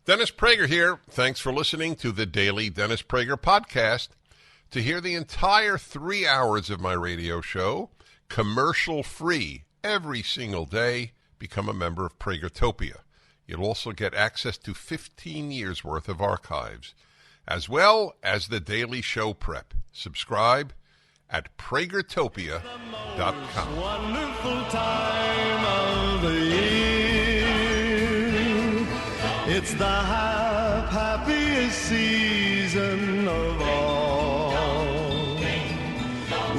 Dennis Prager here. Thanks for listening to the Daily Dennis Prager Podcast. To hear the entire 3 hours of my radio show, commercial-free, every single day, become a member of Pragertopia. You'll also get access to 15 years' worth of archives, as well as the daily show prep. Subscribe at Pragertopia.com. Wonderful time of the year. It's the happiest season of all.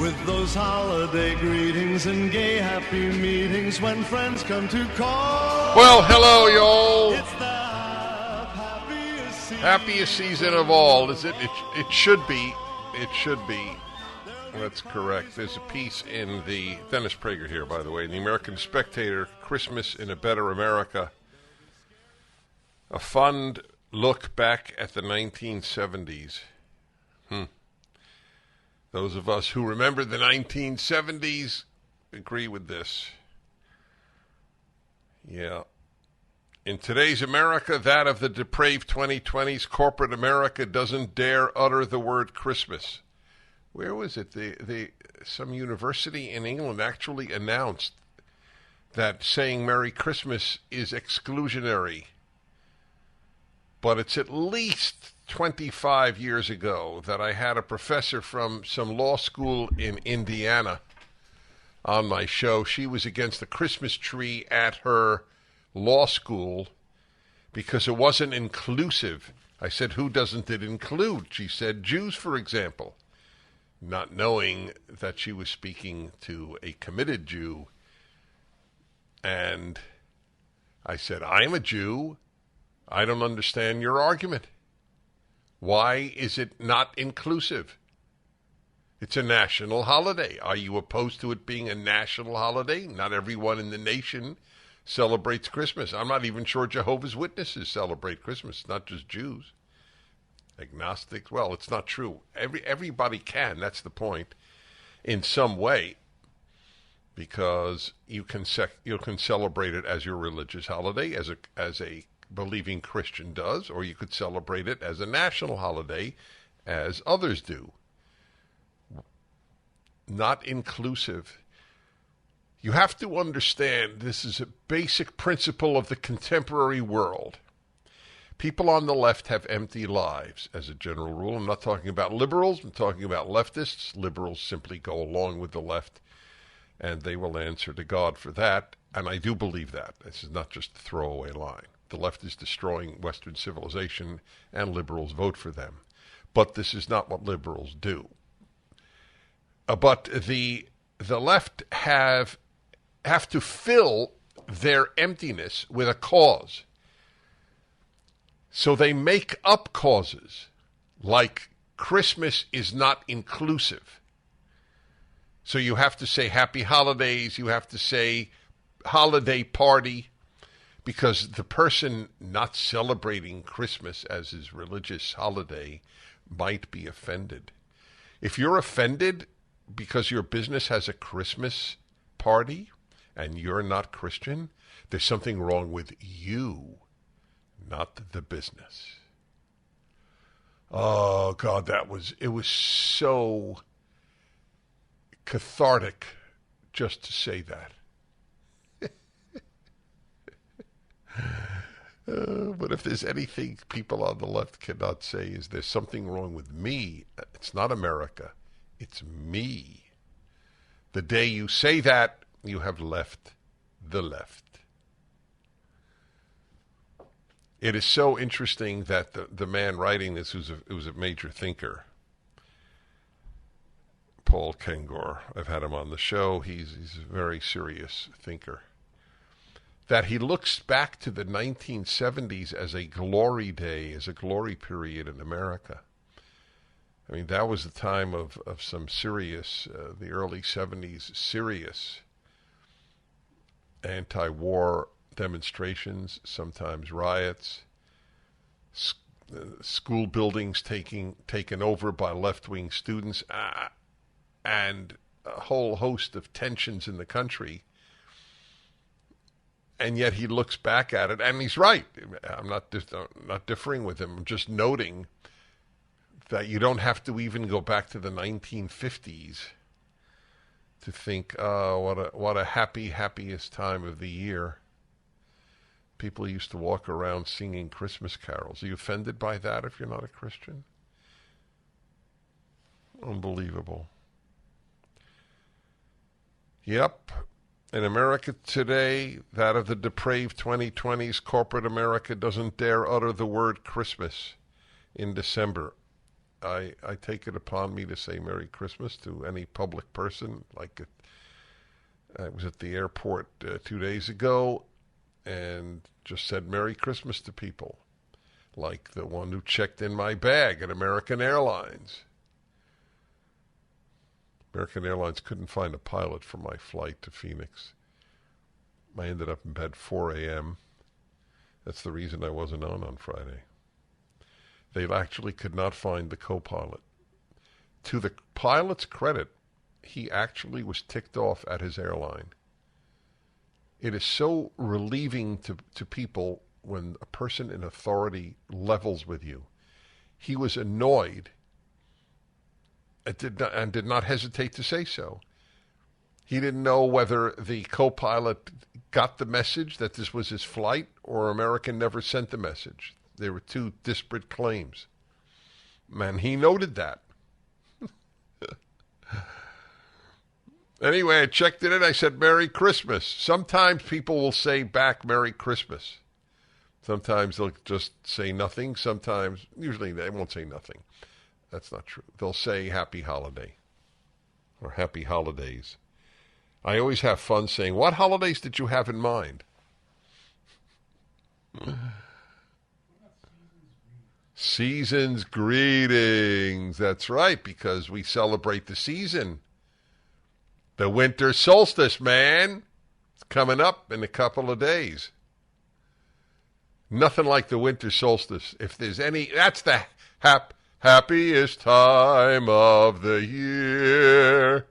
With those holiday greetings and gay happy meetings when friends come to call. Well, hello, y'all. It's the Happiest season of all, is it? It should be. It should be. That's correct. There's a piece in the Dennis Prager here, by the way, in the American Spectator, Christmas in a Better America. A fond look back at the 1970s. Those of us who remember the 1970s agree with this. Yeah. In today's America, that of the depraved 2020s, corporate America doesn't dare utter the word Christmas. Where was it? Some university in England actually announced that saying Merry Christmas is exclusionary. But it's at least 25 years ago that I had a professor from some law school in Indiana on my show. She was against the Christmas tree at her law school because it wasn't inclusive. I said, who doesn't it include? She said, Jews, for example. Not knowing that she was speaking to a committed Jew. And I said, I'm a Jew. I don't understand your argument. Why is it not inclusive? It's a national holiday. Are you opposed to it being a national holiday? Not everyone in the nation celebrates Christmas. I'm not even sure Jehovah's Witnesses celebrate Christmas, not just Jews. Agnostics, well, it's not true. Everybody can, that's the point, in some way, because you can celebrate it as your religious holiday, as a believing Christian does, or you could celebrate it as a national holiday, as others do. Not inclusive. You have to understand this is a basic principle of the contemporary world. People on the left have empty lives, as a general rule. I'm not talking about liberals. I'm talking about leftists. Liberals simply go along with the left, and they will answer to God for that. And I do believe that. This is not just a throwaway line. The left is destroying Western civilization, and liberals vote for them. But this is not what liberals do. But the left have to fill their emptiness with a cause. So they make up causes, like Christmas is not inclusive. So you have to say happy holidays, you have to say holiday party, because the person not celebrating Christmas as his religious holiday might be offended. If you're offended because your business has a Christmas party and you're not Christian, there's something wrong with you, not the business. Oh, God, it was so cathartic just to say that. But if there's anything people on the left cannot say is there's something wrong with me, it's not America, it's me. The day you say that, you have left the left. It is so interesting that the man writing this was a major thinker, Paul Kengor. I've had him on the show. He's a very serious thinker. That he looks back to the 1970s as a glory day, as a glory period in America. I mean, that was the time of some serious, the early 70s, serious anti-war demonstrations, sometimes riots, school buildings taken over by left-wing students, and a whole host of tensions in the country. And yet he looks back at it, and he's right. I'm not differing with him. I'm just noting that you don't have to even go back to the 1950s to think, oh, what a happiest time of the year. People used to walk around singing Christmas carols. Are you offended by that if you're not a Christian? Unbelievable. Yep. In America today, that of the depraved 2020s, corporate America doesn't dare utter the word Christmas in December. I take it upon me to say Merry Christmas to any public person. Like I was at the airport 2 days ago and just said Merry Christmas to people, like the one who checked in my bag at American Airlines. American Airlines couldn't find a pilot for my flight to Phoenix. I ended up in bed 4 a.m. That's the reason I wasn't on Friday. They actually could not find the co-pilot. To the pilot's credit, he actually was ticked off at his airline. It is so relieving to people when a person in authority levels with you. He was annoyed and did not hesitate to say so. He didn't know whether the co-pilot got the message that this was his flight or American never sent the message. There were two disparate claims. And he noted that. Anyway, I checked it in. I said, Merry Christmas. Sometimes people will say back Merry Christmas. Sometimes they'll just say nothing. Usually they won't say nothing. That's not true. They'll say Happy Holiday or Happy Holidays. I always have fun saying, what holidays did you have in mind? Season's greetings. That's right, because we celebrate the season. The winter solstice, man. It's coming up in a couple of days. Nothing like the winter solstice. If there's any, that's the happiest time of the year.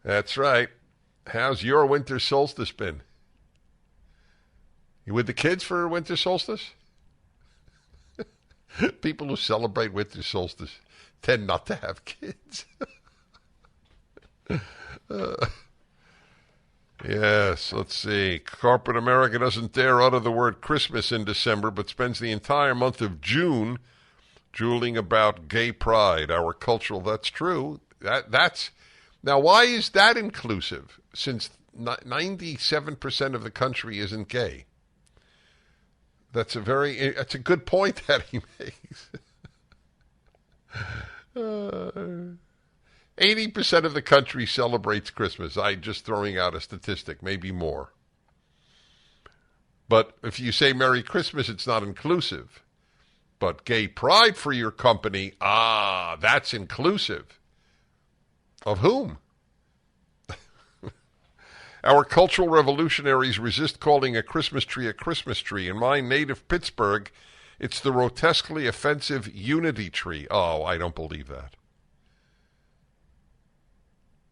That's right. How's your winter solstice been? You with the kids for winter solstice? People who celebrate winter solstice tend not to have kids. Yes, let's see. Corporate America doesn't dare utter the word Christmas in December, but spends the entire month of June drooling about gay pride. Our cultural, that's true. That's now, why is that inclusive? Since 97% of the country isn't gay. That's a good point that he makes. 80% of the country celebrates Christmas. I'm just throwing out a statistic, maybe more. But if you say Merry Christmas, it's not inclusive. But gay pride for your company, that's inclusive. Of whom? Our cultural revolutionaries resist calling a Christmas tree a Christmas tree. In my native Pittsburgh, it's the grotesquely offensive unity tree. Oh, I don't believe that.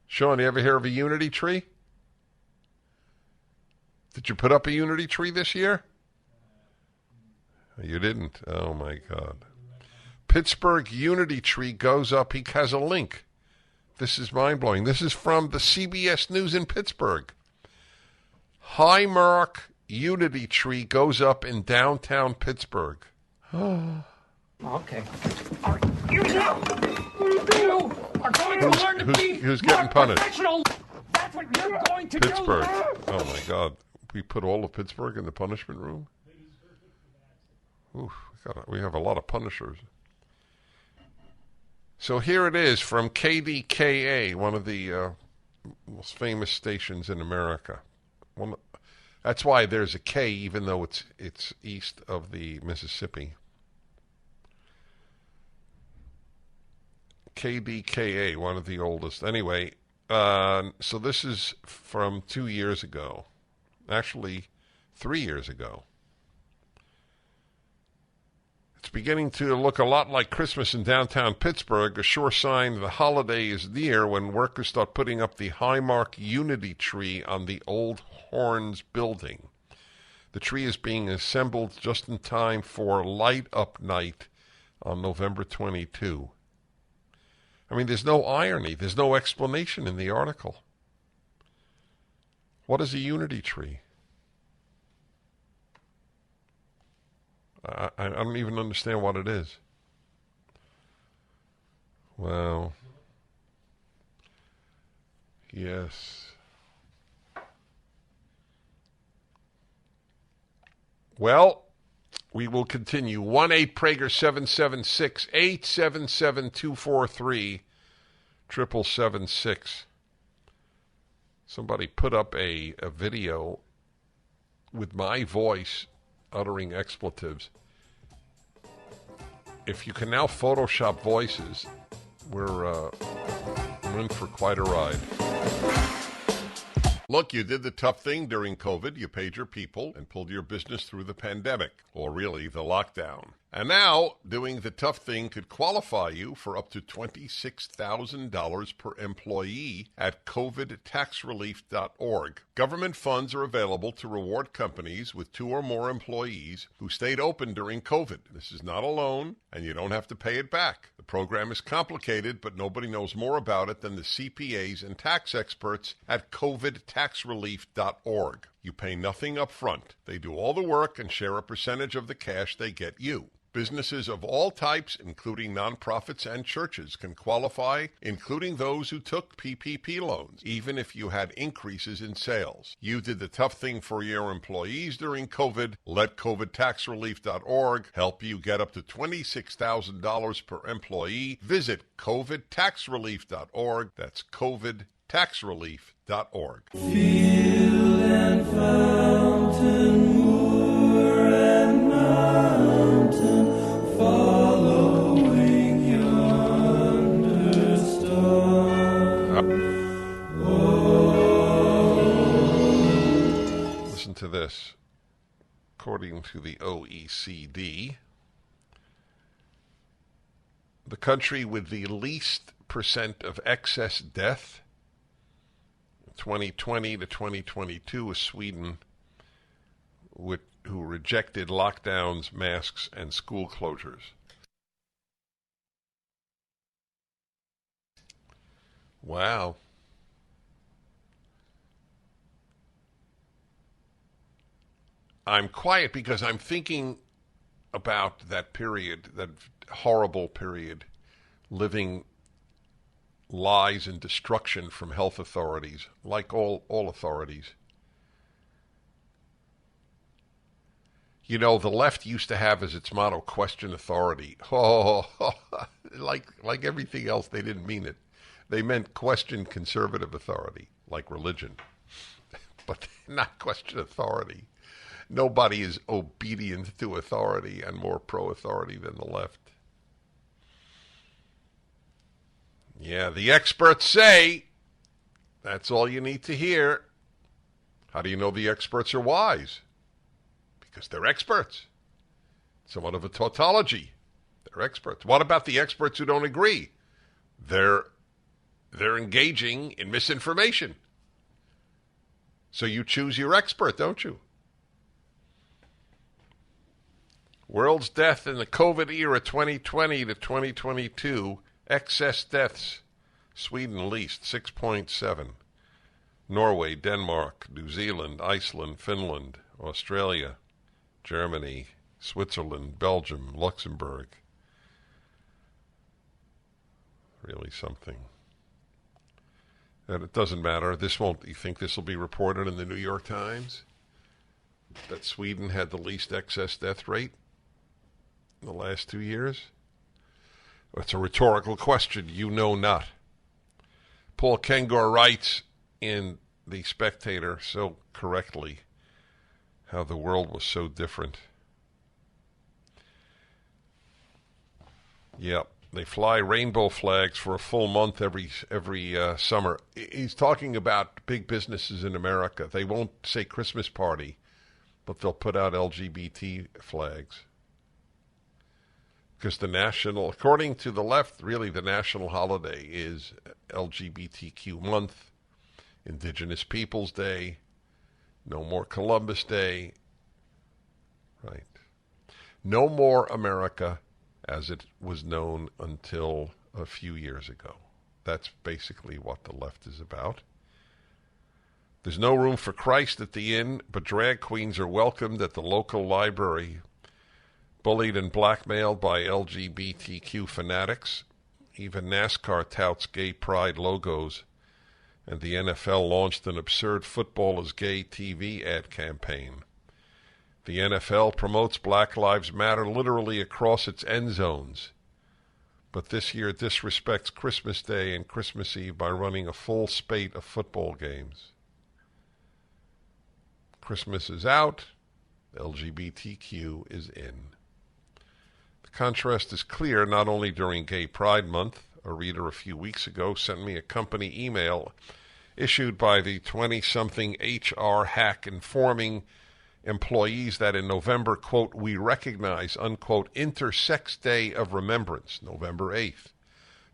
Sean, you ever hear of a unity tree? Did you put up a unity tree this year? You didn't? Oh, my God. Pittsburgh unity tree goes up. He has a link. This is mind-blowing. This is from the CBS News in Pittsburgh. Highmark unity tree goes up in downtown Pittsburgh. Okay. You are going to learn to be who's getting punished? Professional. That's what you're going to Pittsburgh. do. Oh, my God. We put all of Pittsburgh in the punishment room? Oof, we have a lot of punishers. So here it is from KDKA, one of the most famous stations in America. That's why there's a K, even though it's east of the Mississippi. KDKA, one of the oldest. Anyway, so this is from 2 years ago. Actually, 3 years ago. It's beginning to look a lot like Christmas in downtown Pittsburgh, a sure sign the holiday is near when workers start putting up the Highmark Unity tree on the Old Horns building. The tree is being assembled just in time for Light Up Night on November 22. I mean, there's no irony. There's no explanation in the article. What is a unity tree? I don't even understand what it is. Wow. Yes. Well, we will continue. 1-8-Prager-776-877-243, 776. Somebody put up a video with my voice uttering expletives. If you can now Photoshop voices, we're in for quite a ride. Look, you did the tough thing during COVID. You paid your people and pulled your business through the pandemic, or really the lockdown. And now, doing the tough thing could qualify you for up to $26,000 per employee at covidtaxrelief.org. Government funds are available to reward companies with 2 or more employees who stayed open during COVID. This is not a loan, and you don't have to pay it back. The program is complicated, but nobody knows more about it than the CPAs and tax experts at covidtaxrelief.org. You pay nothing up front. They do all the work and share a percentage of the cash they get you. Businesses of all types, including nonprofits and churches, can qualify, including those who took PPP loans, even if you had increases in sales. You did the tough thing for your employees during COVID. Let covidtaxrelief.org help you get up to $26,000 per employee. Visit covidtaxrelief.org. That's covidtaxrelief.org. Field and fountain, moor and mountain, following yonder star. Listen to this. According to the OECD, the country with the least percent of excess death 2020 to 2022 is Sweden, who rejected lockdowns, masks, and school closures. Wow. I'm quiet because I'm thinking about that period, that horrible period, living lies and destruction from health authorities, like all authorities. You know, the left used to have as its motto, question authority. Oh, like everything else, they didn't mean it. They meant question conservative authority, like religion, but not question authority. Nobody is obedient to authority and more pro-authority than the left. Yeah, the experts say. That's all you need to hear. How do you know the experts are wise? Because they're experts. Somewhat of a tautology. They're experts. What about the experts who don't agree? They're engaging in misinformation. So you choose your expert, don't you? World's death in the COVID era 2020 to 2022. Excess deaths, Sweden least, 6.7. Norway, Denmark, New Zealand, Iceland, Finland, Australia, Germany, Switzerland, Belgium, Luxembourg. Really something. And it doesn't matter. You think this will be reported in the New York Times? That Sweden had the least excess death rate in the last 2 years? It's a rhetorical question. You know not. Paul Kengor writes in The Spectator so correctly how the world was so different. Yep, they fly rainbow flags for a full month every summer. He's talking about big businesses in America. They won't say Christmas party, but they'll put out LGBT flags. Because according to the left, really the national holiday is LGBTQ month, Indigenous Peoples Day, no more Columbus Day, right? No more America as it was known until a few years ago. That's basically what the left is about. There's no room for Christ at the inn, but drag queens are welcomed at the local library. Bullied and blackmailed by LGBTQ fanatics. Even NASCAR touts gay pride logos. And the NFL launched an absurd football is gay TV ad campaign. The NFL promotes Black Lives Matter literally across its end zones. But this year disrespects Christmas Day and Christmas Eve by running a full spate of football games. Christmas is out, LGBTQ is in. The contrast is clear not only during Gay Pride Month. A reader a few weeks ago sent me a company email issued by the 20-something HR hack informing employees that in November, quote, we recognize, unquote, Intersex Day of Remembrance, November 8th,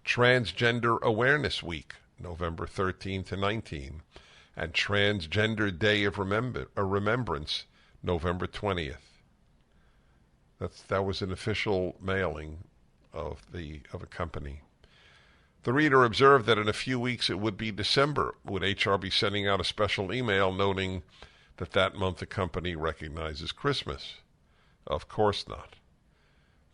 Transgender Awareness Week, November 13 to 19, and Transgender Day of Remembrance, November 20th. That was an official mailing of a company. The reader observed that in a few weeks it would be December. Would HR be sending out a special email noting that month the company recognizes Christmas? Of course not.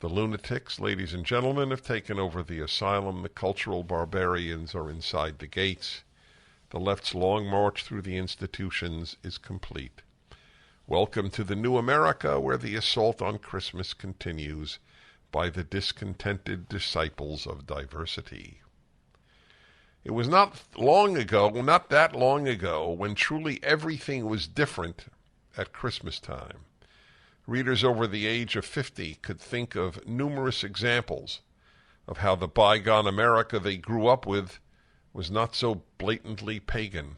The lunatics, ladies and gentlemen, have taken over the asylum. The cultural barbarians are inside the gates. The left's long march through the institutions is complete. Welcome to the new America, where the assault on Christmas continues by the discontented disciples of diversity. It was not that long ago, when truly everything was different at Christmas time. Readers over the age of 50 could think of numerous examples of how the bygone America they grew up with was not so blatantly pagan.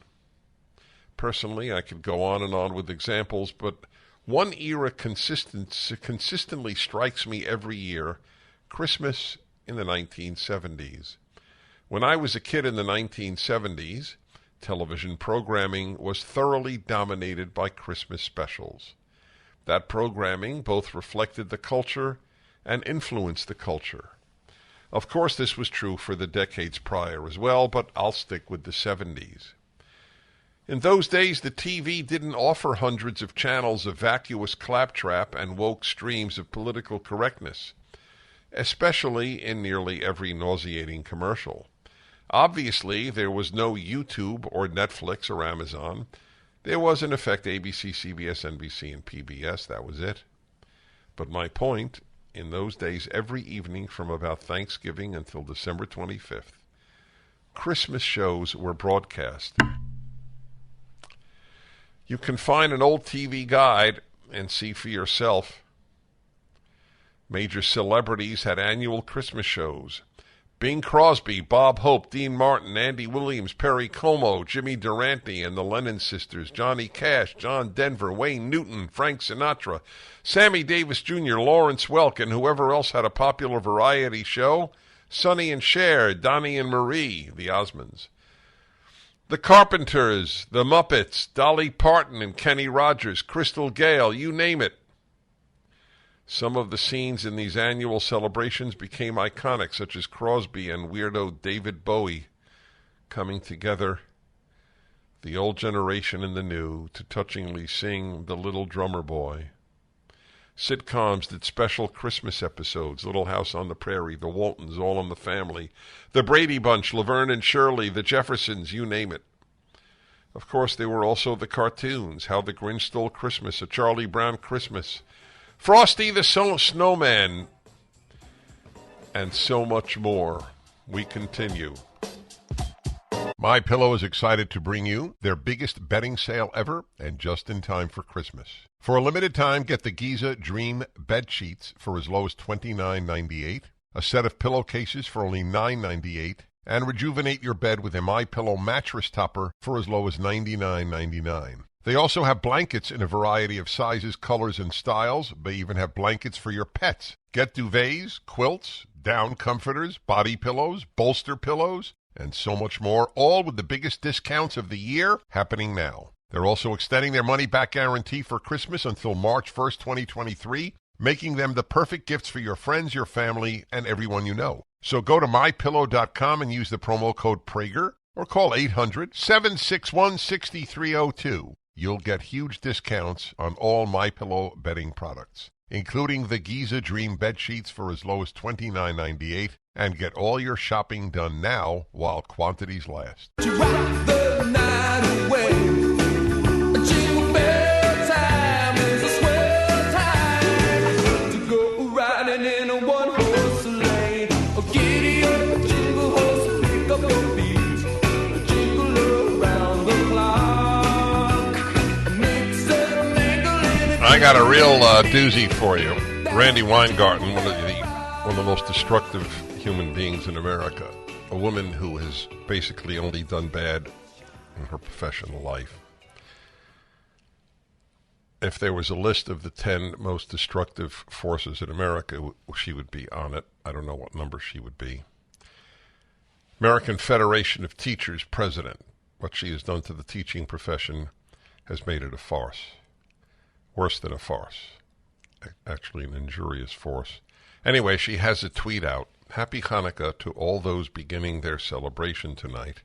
Personally, I could go on and on with examples, but one era consistently strikes me every year, Christmas in the 1970s. When I was a kid in the 1970s, television programming was thoroughly dominated by Christmas specials. That programming both reflected the culture and influenced the culture. Of course, this was true for the decades prior as well, but I'll stick with the 70s. In those days, the TV didn't offer hundreds of channels of vacuous claptrap and woke streams of political correctness, especially in nearly every nauseating commercial. Obviously, there was no YouTube or Netflix or Amazon. There was, in effect, ABC, CBS, NBC, and PBS. That was it. But my point, in those days, every evening from about Thanksgiving until December 25th, Christmas shows were broadcast. You can find an old TV guide and see for yourself. Major celebrities had annual Christmas shows. Bing Crosby, Bob Hope, Dean Martin, Andy Williams, Perry Como, Jimmy Durante and the Lennon Sisters, Johnny Cash, John Denver, Wayne Newton, Frank Sinatra, Sammy Davis Jr., Lawrence Welk, and whoever else had a popular variety show, Sonny and Cher, Donnie and Marie, the Osmonds. The Carpenters, the Muppets, Dolly Parton and Kenny Rogers, Crystal Gale, you name it. Some of the scenes in these annual celebrations became iconic, such as Crosby and weirdo David Bowie coming together, the old generation and the new, to touchingly sing The Little Drummer Boy. Sitcoms did special Christmas episodes, Little House on the Prairie, The Waltons, All in the Family, The Brady Bunch, Laverne and Shirley, The Jeffersons, you name it. Of course, there were also the cartoons, How the Grinch Stole Christmas, A Charlie Brown Christmas, Frosty the Snowman, and so much more. We continue. MyPillow is excited to bring you their biggest bedding sale ever, and just in time for Christmas. For a limited time, get the Giza Dream bed sheets for as low as $29.98, a set of pillowcases for only $9.98, and rejuvenate your bed with a MyPillow mattress topper for as low as $99.99. They also have blankets in a variety of sizes, colors, and styles. They even have blankets for your pets. Get duvets, quilts, down comforters, body pillows, bolster pillows, and so much more, all with the biggest discounts of the year happening now. They're also extending their money-back guarantee for Christmas until March 1st, 2023, making them the perfect gifts for your friends, your family, and everyone you know. So go to MyPillow.com and use the promo code Prager or call 800-761-6302. You'll get huge discounts on all MyPillow bedding products, including the Giza Dream bed sheets for as low as $29.98, and get all your shopping done now while quantities last. To rock the night away. Jingle bell time is a swell time to go riding in a one-horse sleigh. Oh, giddy up, jingle horse, pick up your feet, jingle around the clock. Mix and mingle in it. I got a real doozy for you. Randy Weingarten, one of the most destructive human beings in America, a woman who has basically only done bad in her professional life. If there was a list of the 10 most destructive forces in America, she would be on it. I don't know what number she would be. American Federation of Teachers president. What she has done to the teaching profession has made it a farce. Worse than a farce. Actually an injurious farce. Anyway, she has a tweet out. Happy Hanukkah to all those beginning their celebration tonight.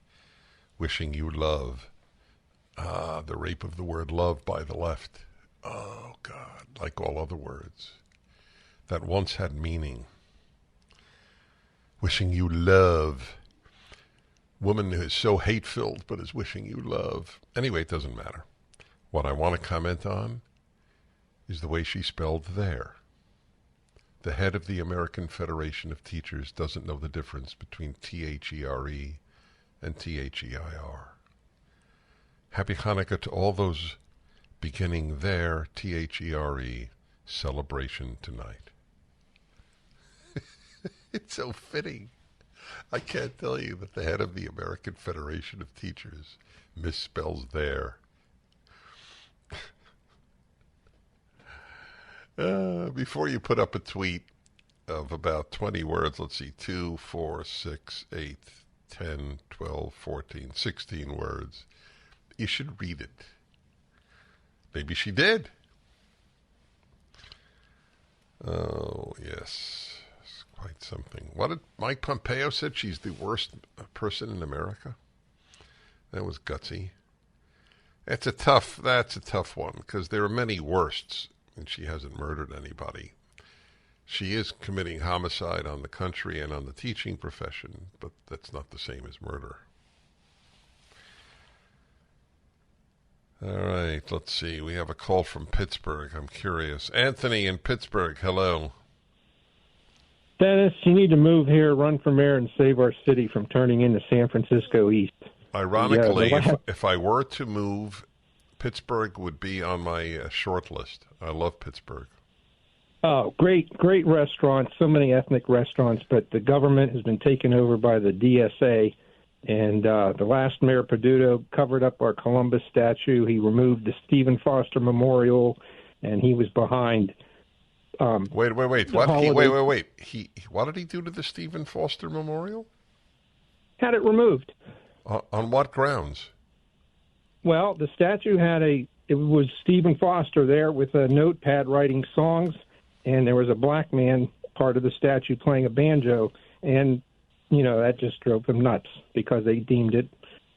Wishing you love. The rape of the word love by the left. Oh, God, like all other words that once had meaning. Wishing you love. Woman who is so hate-filled but is wishing you love. Anyway, it doesn't matter. What I want to comment on is the way she spelled there. The head of the American Federation of Teachers doesn't know the difference between T-H-E-R-E and T-H-E-I-R. Happy Hanukkah to all those beginning their T-H-E-R-E celebration tonight. It's so fitting. I can't tell you that the head of the American Federation of Teachers misspells their. Before you put up a tweet of about 20 words, let's see, 2, 4, 6, 8, 10, 12, 14, 16 words, you should read it. Maybe she did. Oh, yes. It's quite something. What did Mike Pompeo said? She's the worst person in America? That was gutsy. That's a tough one, because there are many worsts, and she hasn't murdered anybody. She is committing homicide on the country and on the teaching profession, but that's not the same as murder. All right, let's see. We have a call from Pittsburgh. I'm curious. Anthony in Pittsburgh, hello. Dennis, you need to move here, run for mayor, and save our city from turning into San Francisco East. Ironically, if I were to move, Pittsburgh would be on my short list. I love Pittsburgh. Oh, great restaurants, so many ethnic restaurants, but the government has been taken over by the DSA, and the last mayor, Peduto, covered up our Columbus statue. He removed the Stephen Foster Memorial, and he was behind. Wait. What? Wait. What did he do to the Stephen Foster Memorial? Had it removed. On what grounds? Well, the statue it was Stephen Foster there with a notepad writing songs, and there was a black man part of the statue playing a banjo, and, that just drove them nuts because they deemed it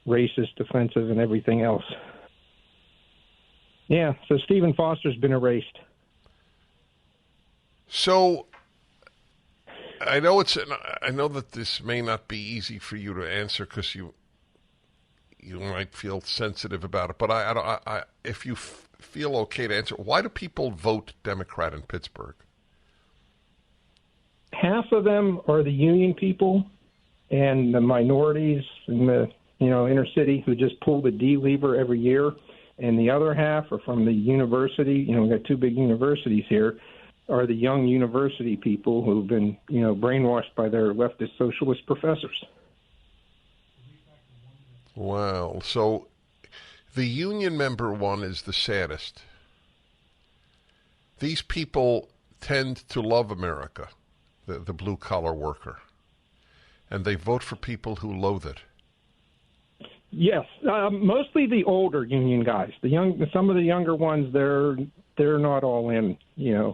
racist, offensive, and everything else. Yeah, so Stephen Foster's been erased. So, I know that this may not be easy for you to answer because you might feel sensitive about it, but I if you feel okay to answer, why do people vote Democrat in Pittsburgh? Half of them are the union people and the minorities in the inner city who just pull the D lever every year, and the other half are from the university. We've got two big universities here. Are the young university people who've been brainwashed by their leftist socialist professors. Wow. So The union member one is the saddest. These people tend to love America, the blue-collar worker, and they vote for people who loathe it. Yes, mostly the older union guys. Some of the younger ones, they're not all in,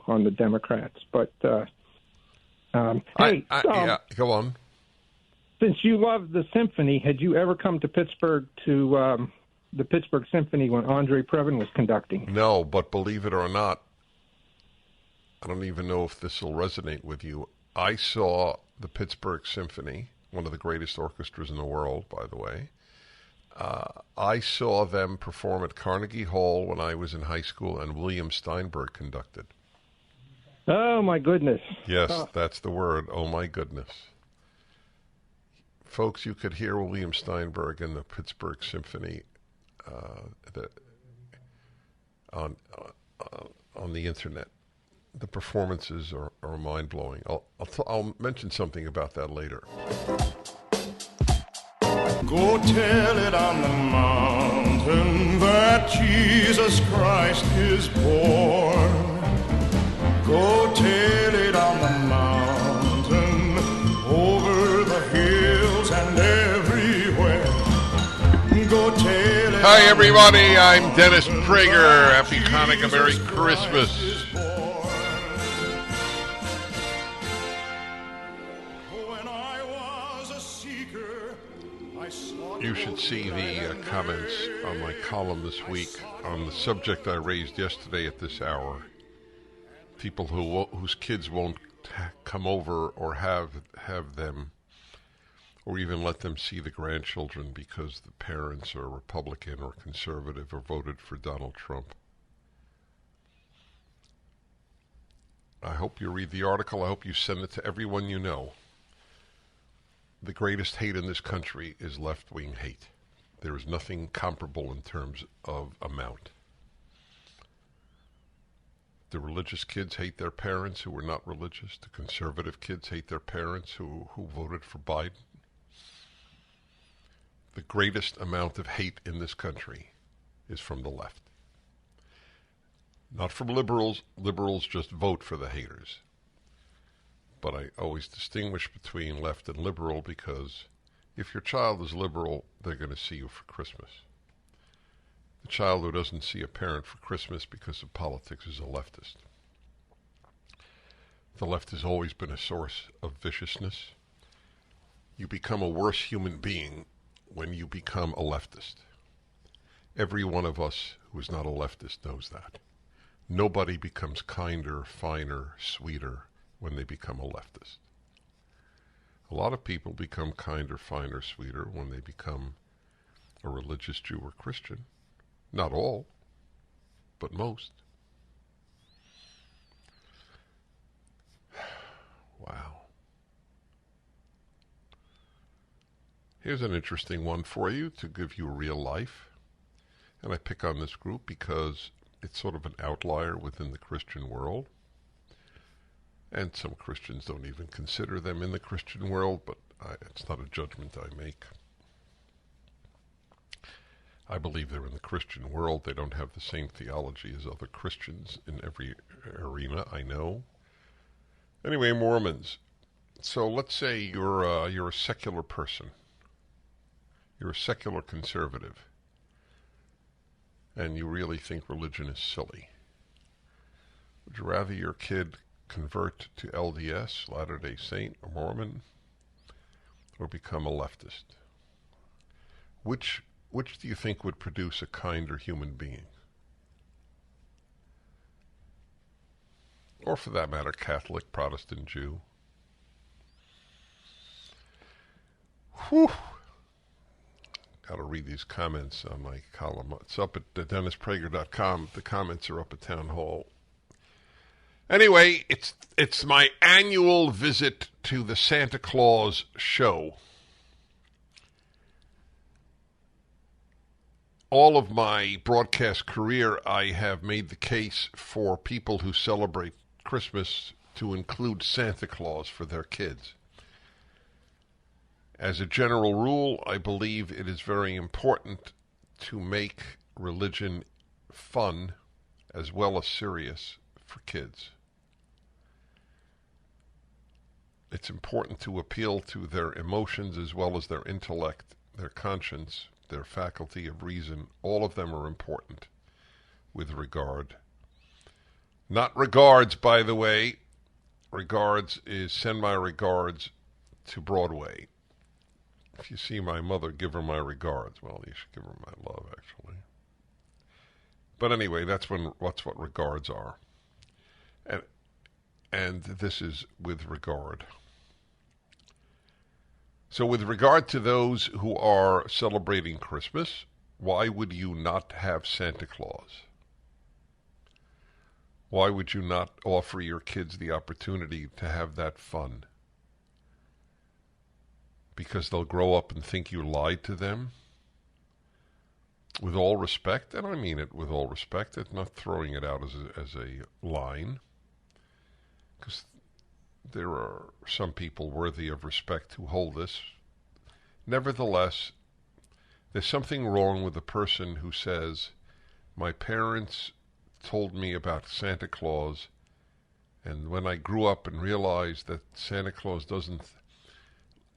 on the Democrats. But hey, yeah, go on. Since you love the symphony, had you ever come to Pittsburgh to the Pittsburgh Symphony when Andre Previn was conducting? No, but believe it or not, I don't even know if this will resonate with you. I saw the Pittsburgh Symphony, one of the greatest orchestras in the world, by the way. I saw them perform at Carnegie Hall when I was in high school, and William Steinberg conducted. Oh, my goodness. Yes, that's the word. Oh, my goodness. Folks, you could hear William Steinberg in the Pittsburgh Symphony on the internet. The performances are mind-blowing. I'll mention something about that later. Go tell it on the mountain that Jesus Christ is born. Go tell it on the mountain, over the hills and everywhere. Go tell it. Hi, everybody. I'm Dennis Prager. Happy Hanukkah, Merry Christmas. You should see the comments on my column this week on the subject I raised yesterday at this hour. People whose kids won't come over or have them, or even let them see the grandchildren because the parents are Republican or conservative or voted for Donald Trump. I hope you read the article. I hope you send it to everyone you know. The greatest hate in this country is left-wing hate. There is nothing comparable in terms of amount. The religious kids hate their parents who were not religious. The conservative kids hate their parents who voted for Biden. The greatest amount of hate in this country is from the left. Not from liberals. Liberals just vote for the haters. But I always distinguish between left and liberal because if your child is liberal, they're going to see you for Christmas. The child who doesn't see a parent for Christmas because of politics is a leftist. The left has always been a source of viciousness. You become a worse human being when you become a leftist. Every one of us who is not a leftist knows that. Nobody becomes kinder, finer, sweeter when they become a leftist. A lot of people become kinder, finer, sweeter when they become a religious Jew or Christian. Not all, but most. Wow. Here's an interesting one for you to give you real life. And I pick on this group because it's sort of an outlier within the Christian world. And some Christians don't even consider them in the Christian world, but it's not a judgment I make. I believe they're in the Christian world. They don't have the same theology as other Christians in every arena, I know. Anyway, Mormons. So let's say you're a secular person. You're a secular conservative. And you really think religion is silly. Would you rather your kid convert to LDS, Latter-day Saint, or Mormon, or become a leftist? Which do you think would produce a kinder human being? Or for that matter, Catholic, Protestant, Jew? Whew. Got to read these comments on my column. It's up at DennisPrager.com. The comments are up at Town Hall. Anyway, it's my annual visit to the Santa Claus show. All of my broadcast career, I have made the case for people who celebrate Christmas to include Santa Claus for their kids. As a general rule, I believe it is very important to make religion fun as well as serious for kids. It's important to appeal to their emotions as well as their intellect, their conscience, their faculty of reason. All of them are important with regard. Not regards, by the way. Regards is send my regards to Broadway. If you see my mother, give her my regards. Well, you should give her my love, actually. But anyway, that's what regards are. And this is with regard. So with regard to those who are celebrating Christmas, why would you not have Santa Claus? Why would you not offer your kids the opportunity to have that fun? Because they'll grow up and think you lied to them? With all respect, and I mean it with all respect, I'm not throwing it out as a line, because there are some people worthy of respect who hold this. Nevertheless, there's something wrong with the person who says, my parents told me about Santa Claus, and when I grew up and realized that Santa Claus doesn't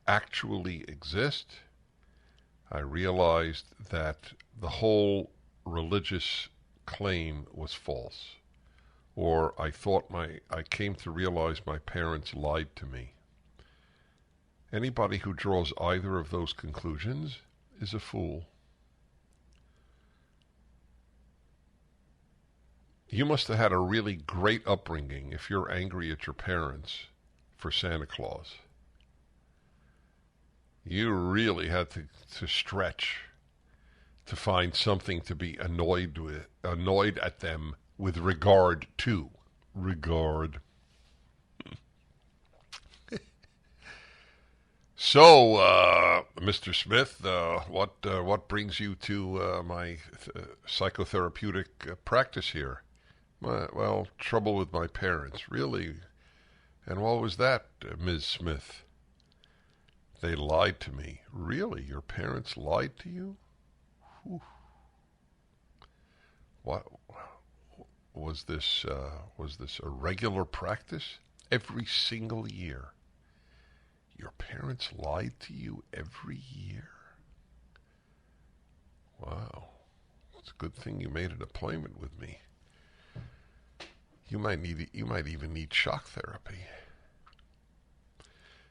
actually exist, I realized that the whole religious claim was false. Or I came to realize my parents lied to me. Anybody who draws either of those conclusions is a fool. You must have had a really great upbringing if you're angry at your parents for Santa Claus. You really had to stretch to find something to be annoyed at them with regard to. Regard. So, Mr. Smith, what brings you to my psychotherapeutic practice here? Well, trouble with my parents, really. And what was that, Ms. Smith? They lied to me. Really? Your parents lied to you? Whew. What was this? Was this a regular practice? Every single year? Your parents lied to you every year? Wow. It's a good thing you made an appointment with me. You might even need shock therapy.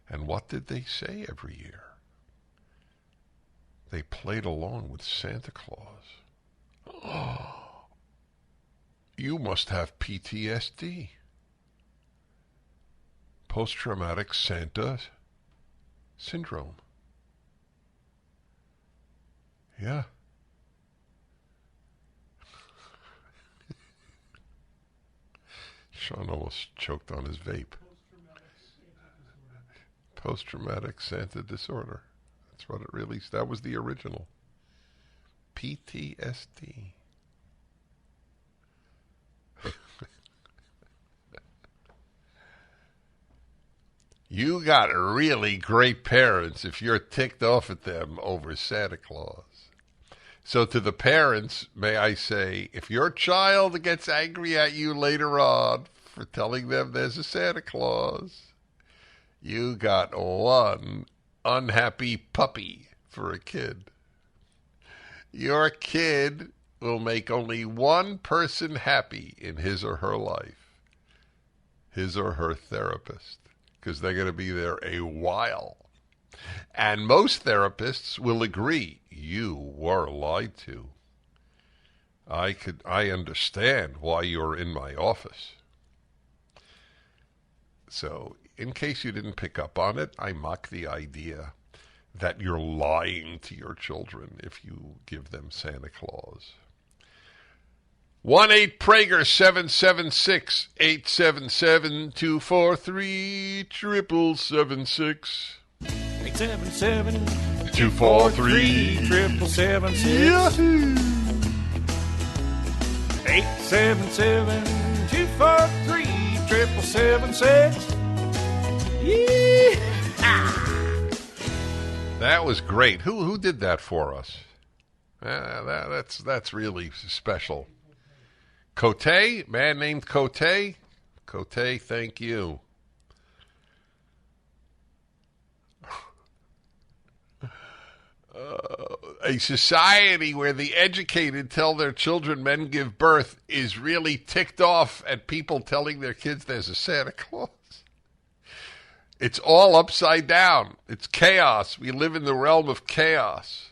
And what did they say every year? They played along with Santa Claus. Oh, you must have PTSD. Post-traumatic Santa syndrome. Yeah. Sean almost choked on his vape. Post-traumatic Santa disorder. That's what it really is. That was the original. PTSD. You got really great parents if you're ticked off at them over Santa Claus. So to the parents, may I say, if your child gets angry at you later on for telling them there's a Santa Claus, you got one unhappy puppy for a kid. Your kid will make only one person happy in his or her life, his or her therapist, because they're going to be there a while. And most therapists will agree you were lied to. I understand why you're in my office. So, in case you didn't pick up on it, I mock the idea that you're lying to your children if you give them Santa Claus. 1-800-777-877-243-777-6. 877-243-777-6. 877-243-777-6. Yeah. That was great. Who did that for us? That's really special. Cote, man named Cote. Cote, thank you. A society where the educated tell their children men give birth is really ticked off at people telling their kids there's a Santa Claus. It's all upside down. It's chaos. We live in the realm of chaos.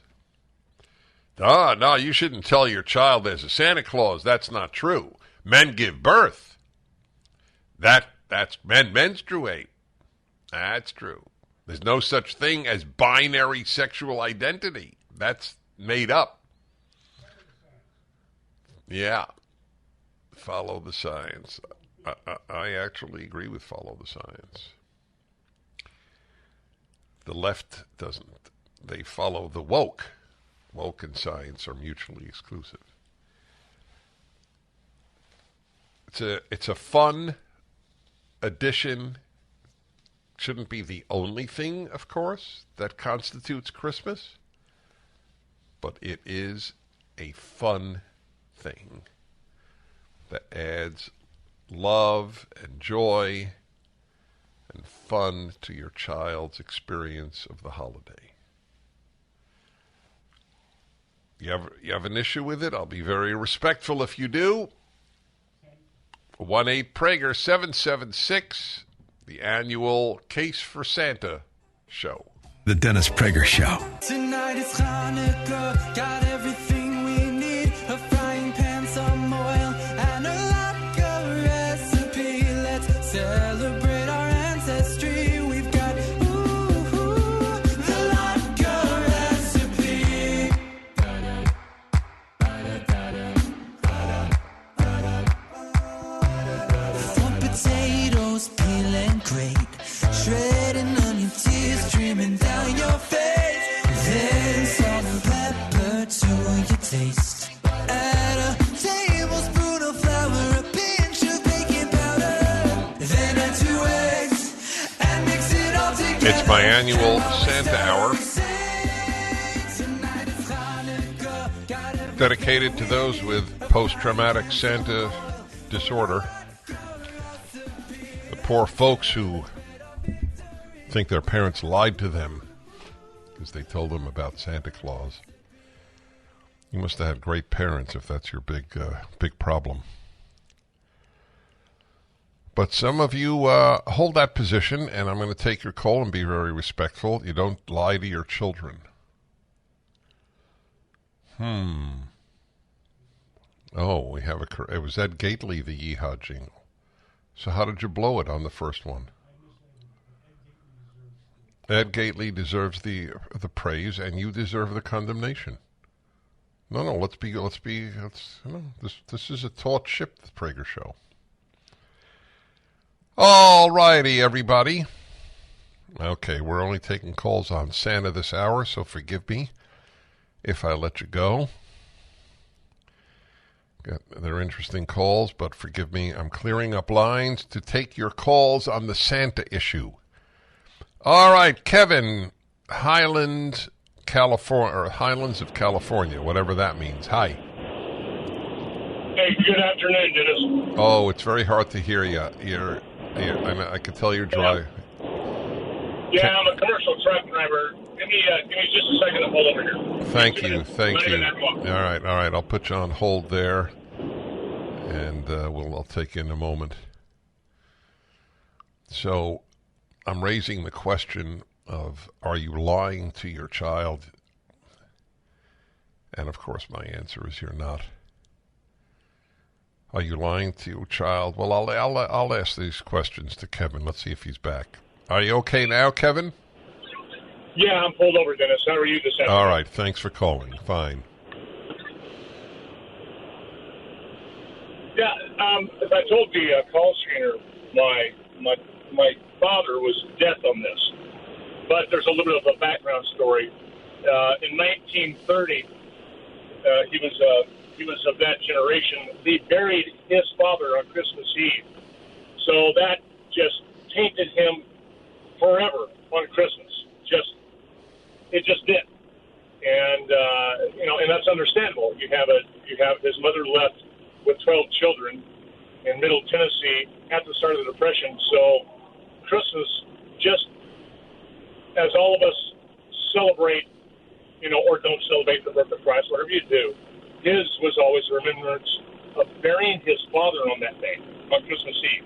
No, you shouldn't tell your child there's a Santa Claus. That's not true. Men give birth. That's men menstruate. That's true. There's no such thing as binary sexual identity. That's made up. Yeah. Follow the science. I actually agree with follow the science. The left doesn't. They follow the woke. Woke and science are mutually exclusive. It's a fun addition. Shouldn't be the only thing, of course, that constitutes Christmas, but it is a fun thing that adds love and joy and fun to your child's experience of the holiday. You have an issue with it? I'll be very respectful if you do. 1-8-PRAGER 776, the annual Case for Santa show. The Dennis Prager Show. Tonight is Hanukkah, got everything we need. A frying pan, some oil, and a latke recipe. Let's celebrate our ancestry. We've got, the latke recipe. Some potatoes, peeling great. Shredding onion, tears streaming down your face. Then salt and pepper to your taste. Add a tablespoon of flour, a pinch of baking powder. Then add 2 eggs and mix it all together. It's my annual Santa hour, dedicated to those with post-traumatic Santa disorder. The poor folks who think their parents lied to them because they told them about Santa Claus. You must have had great parents if that's your big problem. But some of you hold that position, and I'm going to take your call and be very respectful. You don't lie to your children. Oh, we have it was Ed Gately, the Yeehaw jingle. So how did you blow it on the first one? Ed Gately deserves the praise, and you deserve the condemnation. No, this is a taut ship, the Prager Show. All righty, everybody. Okay, we're only taking calls on Santa this hour, so forgive me if I let you go. They're interesting calls, but forgive me. I'm clearing up lines to take your calls on the Santa issue. All right, Kevin, Highlands, California, or Highlands of California, whatever that means. Hi. Hey, good afternoon, Dennis. Oh, it's very hard to hear you. I can tell you're dry. Yeah, I'm a commercial truck driver. Give me just a second to pull over here. Thank you. All right. I'll put you on hold there, and I'll take you in a moment. So, I'm raising the question of, are you lying to your child? And of course, my answer is you're not. Are you lying to your child? Well, I'll ask these questions to Kevin. Let's see if he's back. Are you okay now, Kevin? Yeah, I'm pulled over, Dennis. How are you this afternoon? All right. Thanks for calling. Fine. Yeah, as I told the call screener, my father was deaf on this. But there's a little bit of a background story. In 1930, he was of that generation. He buried his father on Christmas Eve. So that just tainted him forever on Christmas. It just did. and and that's understandable. You have his mother left with 12 children in Middle Tennessee at the start of the Depression. So Christmas, just as all of us celebrate, or don't celebrate the birth of Christ, whatever you do, his was always a remembrance of burying his father on that day, on Christmas Eve.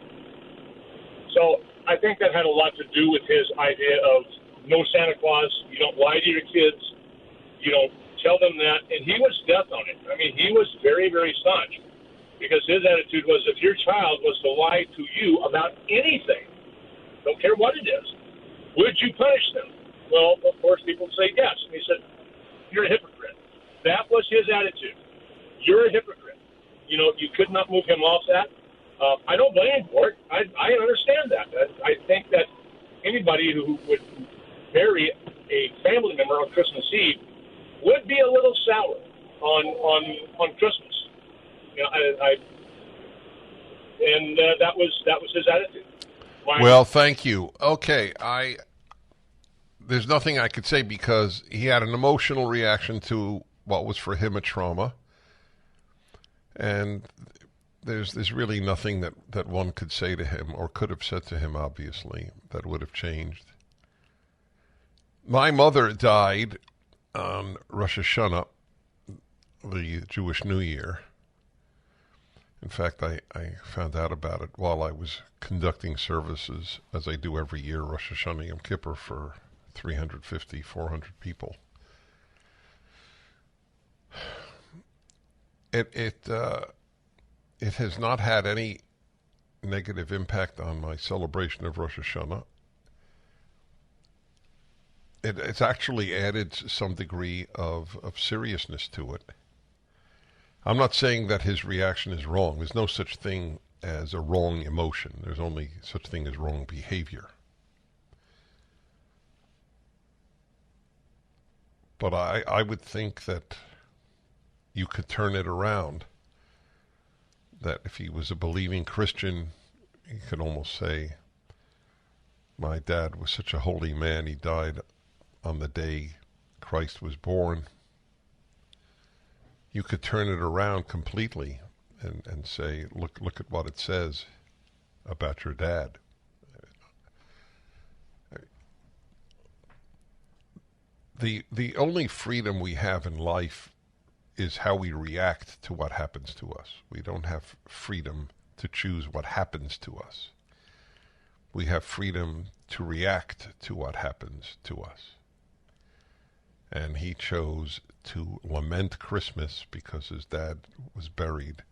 So I think that had a lot to do with his idea of no Santa Claus. You don't lie to your kids. You don't tell them that. And he was death on it. I mean, he was very, very staunch, because his attitude was, if your child was to lie to you about anything, don't care what it is, would you punish them? Well, of course, people would say yes. And he said, you're a hypocrite. That was his attitude. You're a hypocrite. You could not move him off that. I don't blame him for it. I understand that. I think that anybody who would bury a family member on Christmas Eve would be a little sour on Christmas. That was his attitude. Well, thank you. Okay, there's nothing I could say, because he had an emotional reaction to what was for him a trauma, and there's really nothing that one could say to him, or could have said to him, obviously, that would have changed. My mother died on Rosh Hashanah, the Jewish New Year. In fact, I found out about it while I was conducting services, as I do every year, Rosh Hashanah Yom Kippur, for 350, 400 people. It has not had any negative impact on my celebration of Rosh Hashanah. It's actually added some degree of seriousness to it. I'm not saying that his reaction is wrong. There's no such thing as a wrong emotion. There's only such thing as wrong behavior. But I would think that you could turn it around. That if he was a believing Christian, he could almost say, my dad was such a holy man, he died on the day Christ was born. You could turn it around completely and say, look at what it says about your dad. The only freedom we have in life is how we react to what happens to us. We don't have freedom to choose what happens to us. We have freedom to react to what happens to us. And he chose to lament Christmas because his dad was buried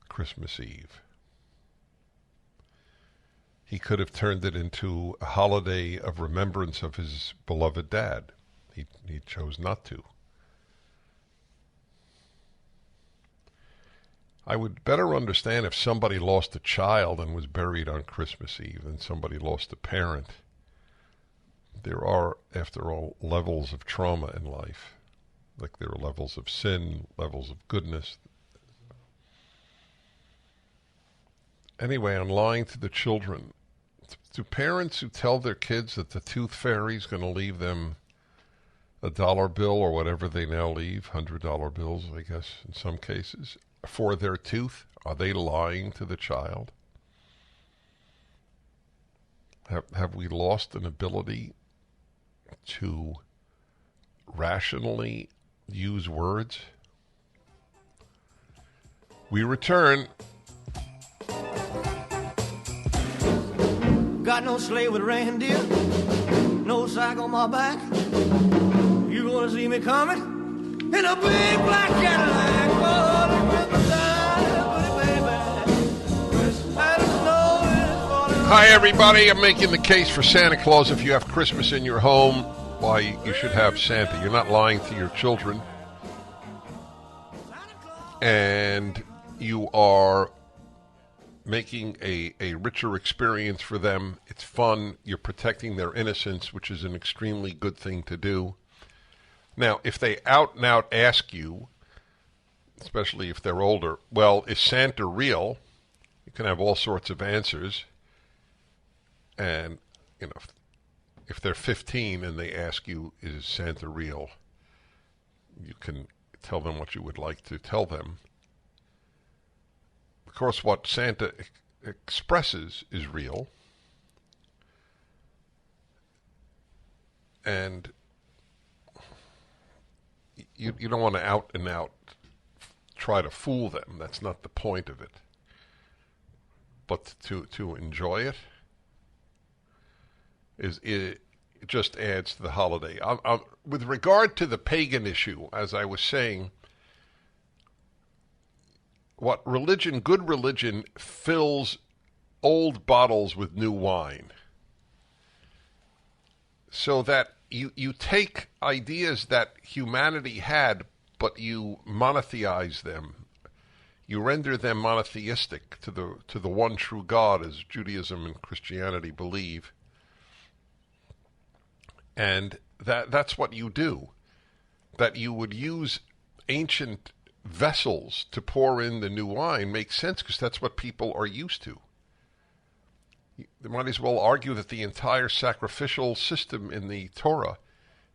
Christmas Eve. He could have turned it into a holiday of remembrance of his beloved dad. He chose not to. I would better understand if somebody lost a child and was buried on Christmas Eve than somebody lost a parent. There are, after all, levels of trauma in life. Like there are levels of sin, levels of goodness. Anyway, on lying to the children, do parents who tell their kids that the tooth fairy is going to leave them $1 bill or whatever they now leave, $100 bills, I guess, in some cases, for their tooth, are they lying to the child? Have we lost an ability to rationally use words? We return. Got no sleigh with reindeer, no sack on my back. You gonna see me coming in a big black Cadillac, rolling with the Hi, everybody. I'm making the case for Santa Claus. If you have Christmas in your home, why you should have Santa. You're not lying to your children. And you are making a richer experience for them. It's fun. You're protecting their innocence, which is an extremely good thing to do. Now, if they out and out ask you, especially if they're older, well, is Santa real? You can have all sorts of answers. And, you know, if they're 15 and they ask you, is Santa real? You can tell them what you would like to tell them. Of course, what Santa expresses is real. And you don't want to out and out try to fool them. That's not the point of it. But to enjoy it it just adds to the holiday. With regard to the pagan issue, as I was saying, good religion fills old bottles with new wine. So that you take ideas that humanity had, but you monotheize them. You render them monotheistic to the one true God, as Judaism and Christianity believe. And that's what you do. That you would use ancient vessels to pour in the new wine makes sense, because that's what people are used to. They might as well argue that the entire sacrificial system in the Torah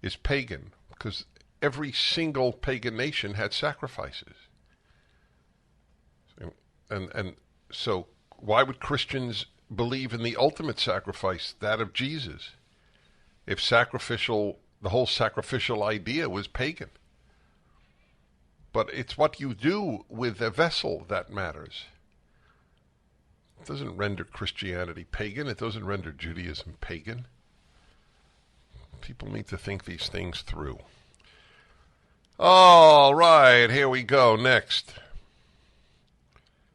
is pagan, because every single pagan nation had sacrifices. And so why would Christians believe in the ultimate sacrifice, that of Jesus, if the whole sacrificial idea was pagan? But it's what you do with a vessel that matters. It doesn't render Christianity pagan. It doesn't render Judaism pagan. People need to think these things through. All right, here we go. Next.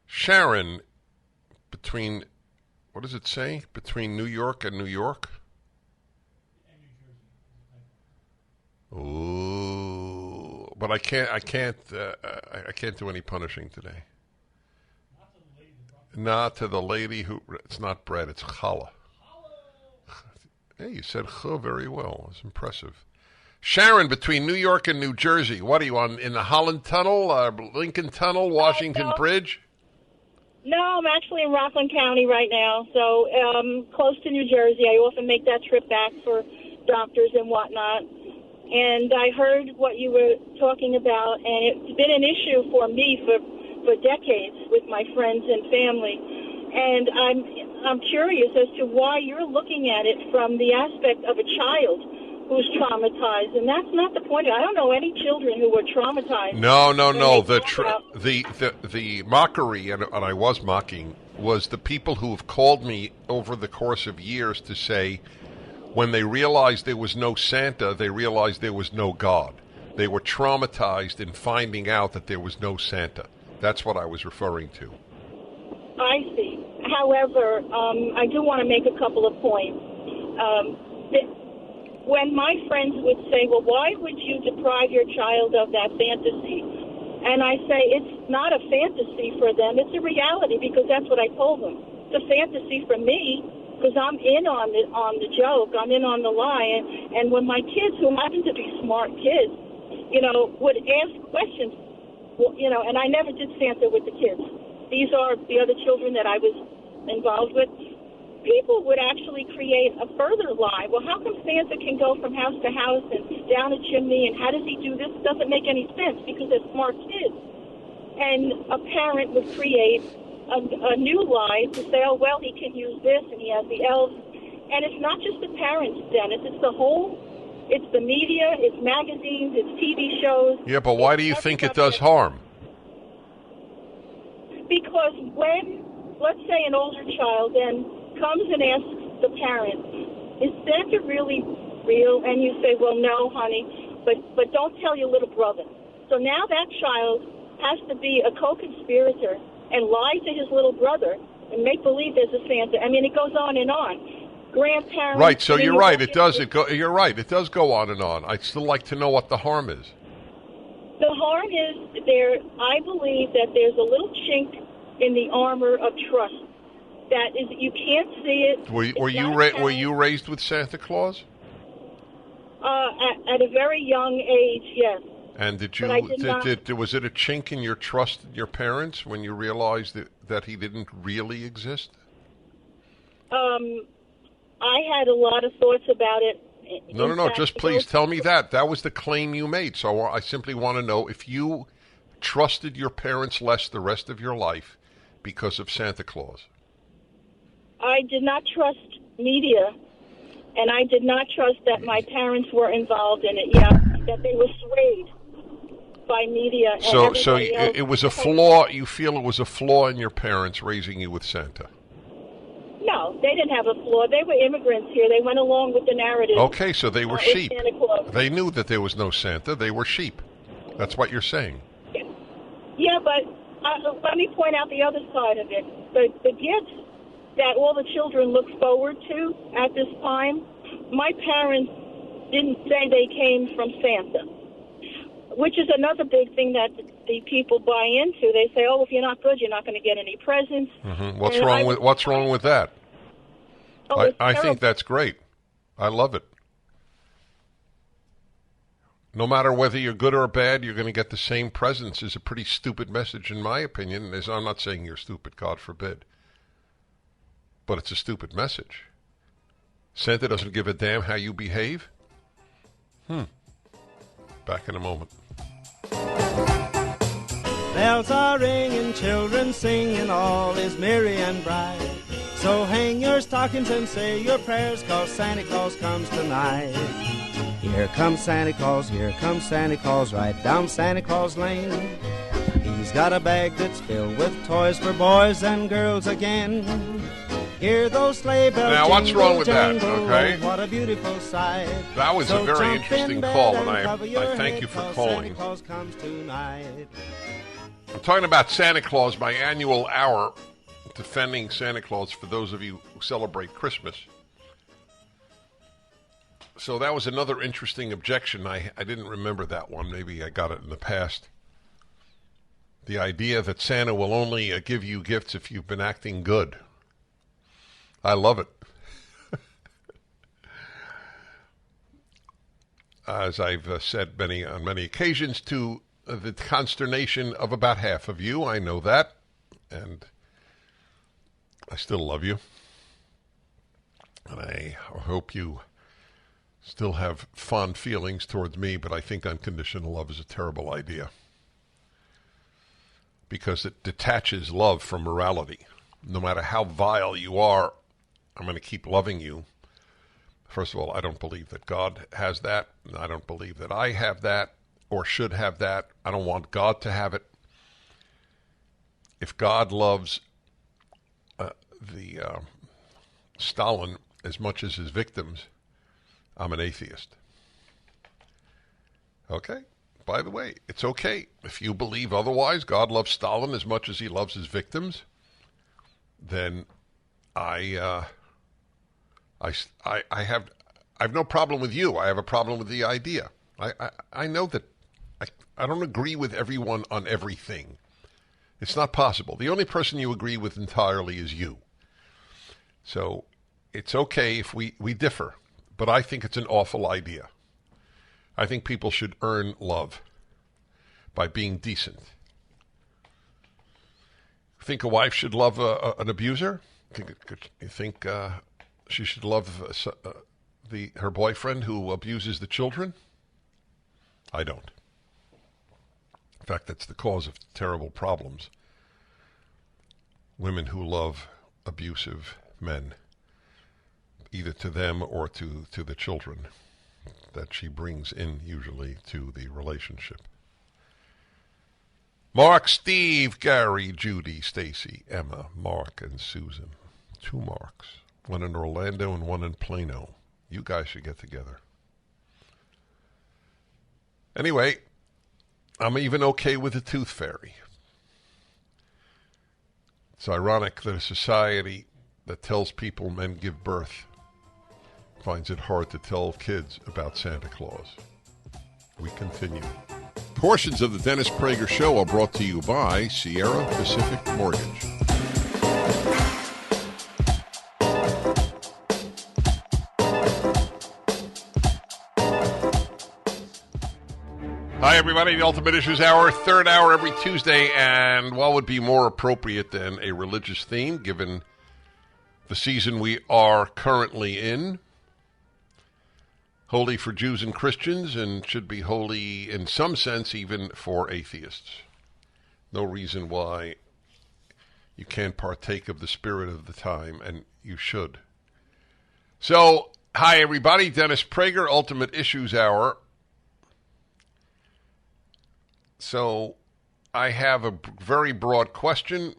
Sharon, what does it say? Between New York and New York? Ooh, but I can't do any punishing today. Not to the lady who, it's not bread, it's challah. Hey, you said ch very well. It's impressive. Sharon, between New York and New Jersey, what are you on, in the Holland Tunnel, Lincoln Tunnel, Washington Bridge? No, I'm actually in Rockland County right now, so close to New Jersey. I often make that trip back for doctors and whatnot. And I heard what you were talking about, and it's been an issue for me for decades with my friends and family. And I'm curious as to why you're looking at it from the aspect of a child who's traumatized, and that's not the point. I don't know any children who were traumatized. No. The mockery, and I was mocking, was the people who have called me over the course of years to say, when they realized there was no Santa, they realized there was no God. They were traumatized in finding out that there was no Santa. That's what I was referring to. I see. However, I do want to make a couple of points. When my friends would say, well, why would you deprive your child of that fantasy? And I say, it's not a fantasy for them. It's a reality, because that's what I told them. It's a fantasy for me, because I'm in on the joke. I'm in on the lie. And when my kids, who happen to be smart kids, would ask questions, and I never did Santa with the kids. These are the other children that I was involved with. People would actually create a further lie. Well, how come Santa can go from house to house and down a chimney, and how does he do this? It doesn't make any sense, because they're smart kids. And a parent would create a new lie to say, oh, well, he can use this, and he has the elves. And it's not just the parents, Dennis. It's it's the media, it's magazines, it's TV shows. Yeah, but why do you think it does harm? Because when, let's say, an older child then comes and asks the parent, is Santa really real? And you say, well, no, honey, but don't tell your little brother. So now that child has to be a co-conspirator and lie to his little brother and make believe there's a Santa. I mean, it goes on and on. Grandparents. Right, so you're right. You're right. It does go on and on. I'd still like to know what the harm is. The harm is I believe that there's a little chink in the armor of trust. That is, you can't see it. Were you raised with Santa Claus? At a very young age, yes. And was it a chink in your trust in your parents when you realized that he didn't really exist? I had a lot of thoughts about it No. Just please tell me that. That was the claim you made. So I simply want to know if you trusted your parents less the rest of your life because of Santa Claus. I did not trust media, and I did not trust that my parents were involved in it. Yeah, that they were swayed by media. And so else. it was a flaw. You feel it was a flaw in your parents raising you with Santa? No, they didn't have a flaw. They were immigrants here. They went along with the narrative. Okay, so they were sheep. Santa Claus. They knew that there was no Santa. They were sheep. That's what you're saying. Yeah, but let me point out the other side of it. The gifts that all the children look forward to at this time, my parents didn't say they came from Santa, which is another big thing that the people buy into. They say, "Oh, if you're not good, you're not going to get any presents." Mm-hmm. What's wrong with that? Oh, I think that's great. I love it. No matter whether you're good or bad, you're going to get the same presents is a pretty stupid message, in my opinion. I'm not saying you're stupid, God forbid. But it's a stupid message. Santa doesn't give a damn how you behave? Back in a moment. Bells are ringing, children singing, all is merry and bright. So hang your stockings and say your prayers, 'cause Santa Claus comes tonight. Here comes Santa Claus, right down Santa Claus Lane. He's got a bag that's filled with toys for boys and girls again. Hear those sleigh bells. Now, what's jingle, wrong with that, jangle, okay? What a beautiful sight. That was So a very jump interesting in bed call, and and cover your I thank head, you for 'cause calling. Santa Claus comes tonight. I'm talking about Santa Claus, my annual hour defending Santa Claus for those of you who celebrate Christmas. So that was another interesting objection. I didn't remember that one. Maybe I got it in the past. The idea that Santa will only give you gifts if you've been acting good. I love it. As I've said on many occasions, to the consternation of about half of you, I know that, and I still love you. And I hope you still have fond feelings towards me, but I think unconditional love is a terrible idea because it detaches love from morality. No matter how vile you are, I'm going to keep loving you. First of all, I don't believe that God has that. I don't believe that I have that or should have that. I don't want God to have it. If God loves Stalin as much as his victims, I'm an atheist. Okay? By the way, it's okay. If you believe otherwise, God loves Stalin as much as he loves his victims, then I have no problem with you. I have a problem with the idea. I know that I don't agree with everyone on everything. It's not possible. The only person you agree with entirely is you. So it's okay if we differ. But I think it's an awful idea. I think people should earn love by being decent. Think a wife should love an abuser? You think she should love her boyfriend who abuses the children? I don't. In fact, that's the cause of terrible problems. Women who love abusive men, either to them or to the children that she brings in, usually, to the relationship. Mark, Steve, Gary, Judy, Stacy, Emma, Mark, and Susan. 2 Marks. One in Orlando and one in Plano. You guys should get together. Anyway, I'm even okay with the tooth fairy. It's ironic that a society that tells people men give birth finds it hard to tell kids about Santa Claus. We continue. Portions of the Dennis Prager Show are brought to you by Sierra Pacific Mortgage. Hi, everybody. The Ultimate Issues Hour, 3rd hour every Tuesday. And what would be more appropriate than a religious theme, given the season we are currently in? Holy for Jews and Christians, and should be holy in some sense even for atheists. No reason why you can't partake of the spirit of the time, and you should. So, hi everybody, Dennis Prager, Ultimate Issues Hour. So, I have a very broad question.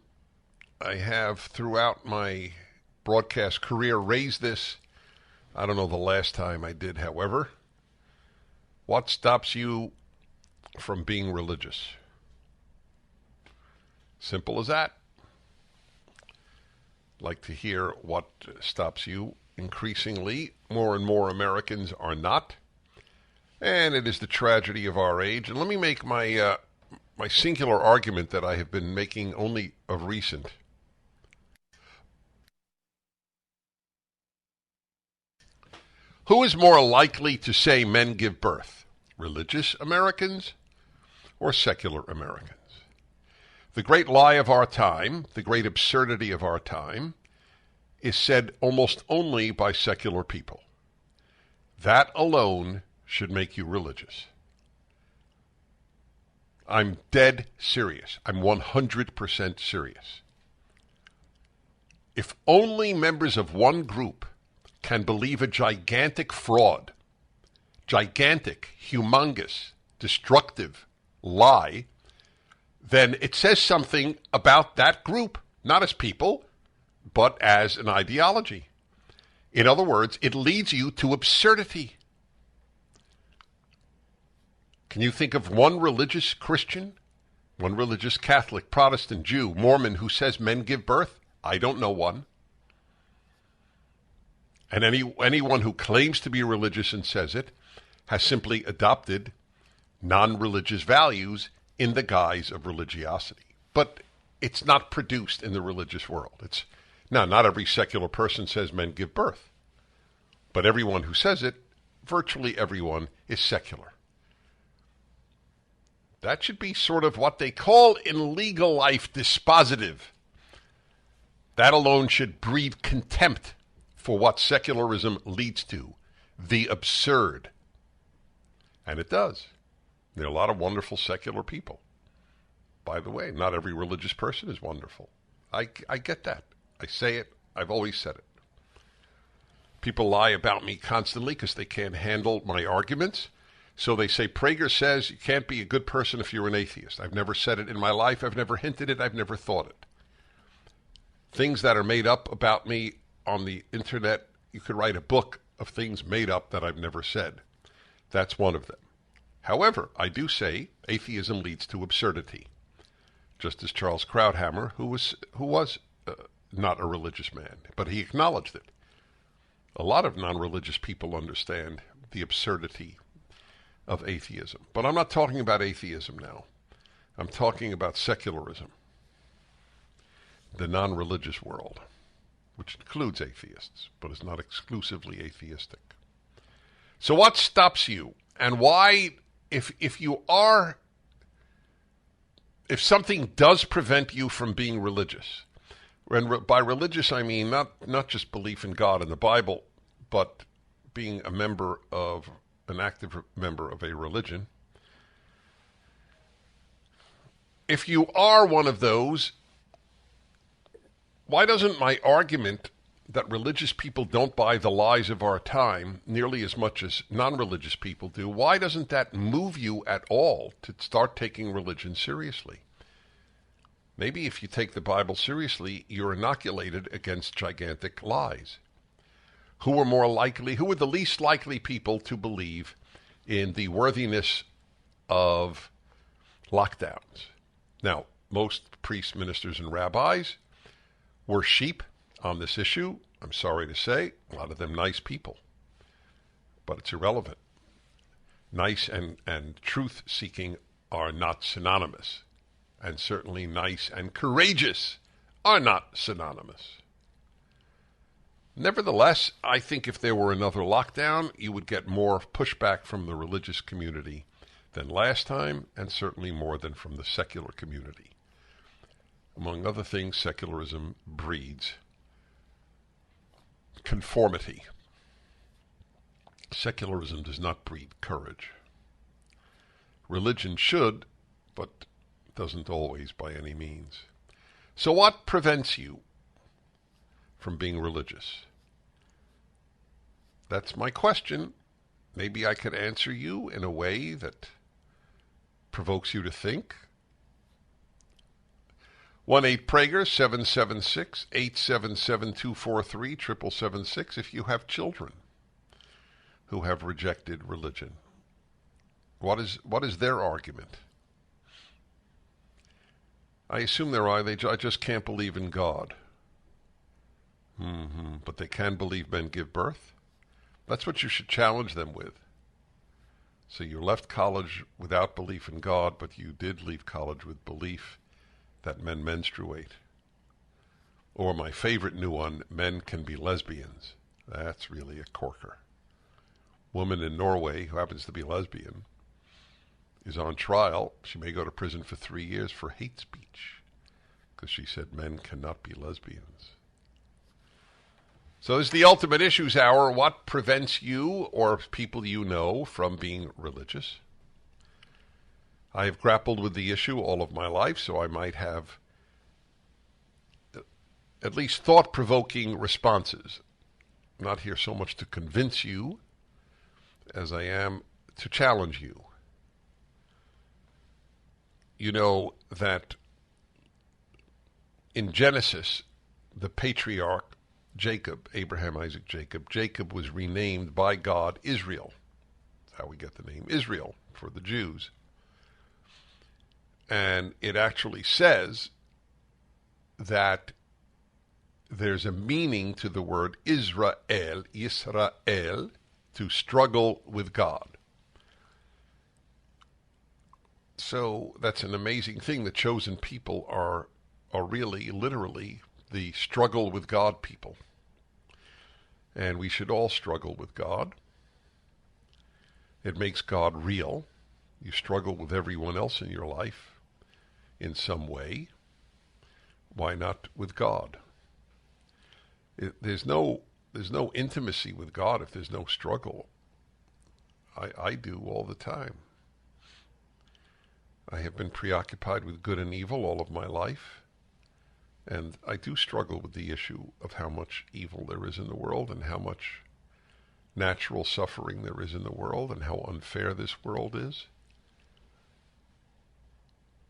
I have, throughout my broadcast career, raised this. I don't know the last time I did, however. What stops you from being religious? Simple as that. Like to hear what stops you. Increasingly, more and more Americans are not. And it is the tragedy of our age. And let me make my my singular argument that I have been making only of recent. Who is more likely to say men give birth? Religious Americans or secular Americans? The great lie of our time, the great absurdity of our time, is said almost only by secular people. That alone should make you religious. I'm dead serious. I'm 100% serious. If only members of one group can believe a gigantic fraud, gigantic, humongous, destructive lie, then it says something about that group, not as people, but as an ideology. In other words, it leads you to absurdity. Can you think of one religious Christian, one religious Catholic, Protestant, Jew, Mormon who says men give birth? I don't know one. And anyone who claims to be religious and says it has simply adopted non-religious values in the guise of religiosity. But it's not produced in the religious world. Not every secular person says men give birth. But everyone who says it, virtually everyone, is secular. That should be sort of what they call in legal life dispositive. That alone should breed contempt for what secularism leads to, the absurd. And it does. There are a lot of wonderful secular people. By the way, not every religious person is wonderful. I get that. I say it. I've always said it. People lie about me constantly because they can't handle my arguments. So they say, Prager says you can't be a good person if you're an atheist. I've never said it in my life. I've never hinted it. I've never thought it. Things that are made up about me on the internet, you could write a book of things made up that I've never said. That's one of them. However, I do say atheism leads to absurdity. Just as Charles Krauthammer, who was not a religious man, but he acknowledged it. A lot of non-religious people understand the absurdity of atheism. But I'm not talking about atheism now. I'm talking about secularism, the non-religious world, which includes atheists, but is not exclusively atheistic. So what stops you? And why, if something does prevent you from being religious, and by religious I mean not just belief in God and the Bible, but being an active member of a religion. If you are one of those, why doesn't my argument that religious people don't buy the lies of our time nearly as much as non-religious people do, why doesn't that move you at all to start taking religion seriously? Maybe if you take the Bible seriously, you're inoculated against gigantic lies. Who are the least likely people to believe in the worthiness of lockdowns? Now, most priests, ministers, and rabbis were sheep on this issue. I'm sorry to say, a lot of them nice people. But it's irrelevant. Nice and truth-seeking are not synonymous. And certainly nice and courageous are not synonymous. Nevertheless, I think if there were another lockdown, you would get more pushback from the religious community than last time, and certainly more than from the secular community. Among other things, secularism breeds conformity. Secularism does not breed courage. Religion should, but doesn't always by any means. So what prevents you from being religious? That's my question. Maybe I could answer you in a way that provokes you to think. 1-8-PRAGER, 776-877-243, 776 if you have children who have rejected religion. What is their argument? I assume I just can't believe in God. But they can believe men give birth? That's what you should challenge them with. So you left college without belief in God, but you did leave college with belief that men menstruate. Or my favorite new one, men can be lesbians. That's really a corker. Woman in Norway who happens to be lesbian is on trial. She may go to prison for 3 years for hate speech because she said men cannot be lesbians. So this is the Ultimate Issues Hour. What prevents you or people you know from being religious? I have grappled with the issue all of my life, so I might have at least thought-provoking responses. I'm not here so much to convince you as I am to challenge you. You know that in Genesis, the patriarch Jacob, Abraham, Isaac, Jacob was renamed by God Israel. That's how we get the name Israel for the Jews. And it actually says that there's a meaning to the word Israel, to struggle with God. So that's an amazing thing. The chosen people are really, literally, the struggle with God people. And we should all struggle with God. It makes God real. You struggle with everyone else in your life in some way. Why not with God? There's no intimacy with God if there's no struggle. I do all the time. I have been preoccupied with good and evil all of my life, and I do struggle with the issue of how much evil there is in the world and how much natural suffering there is in the world and how unfair this world is.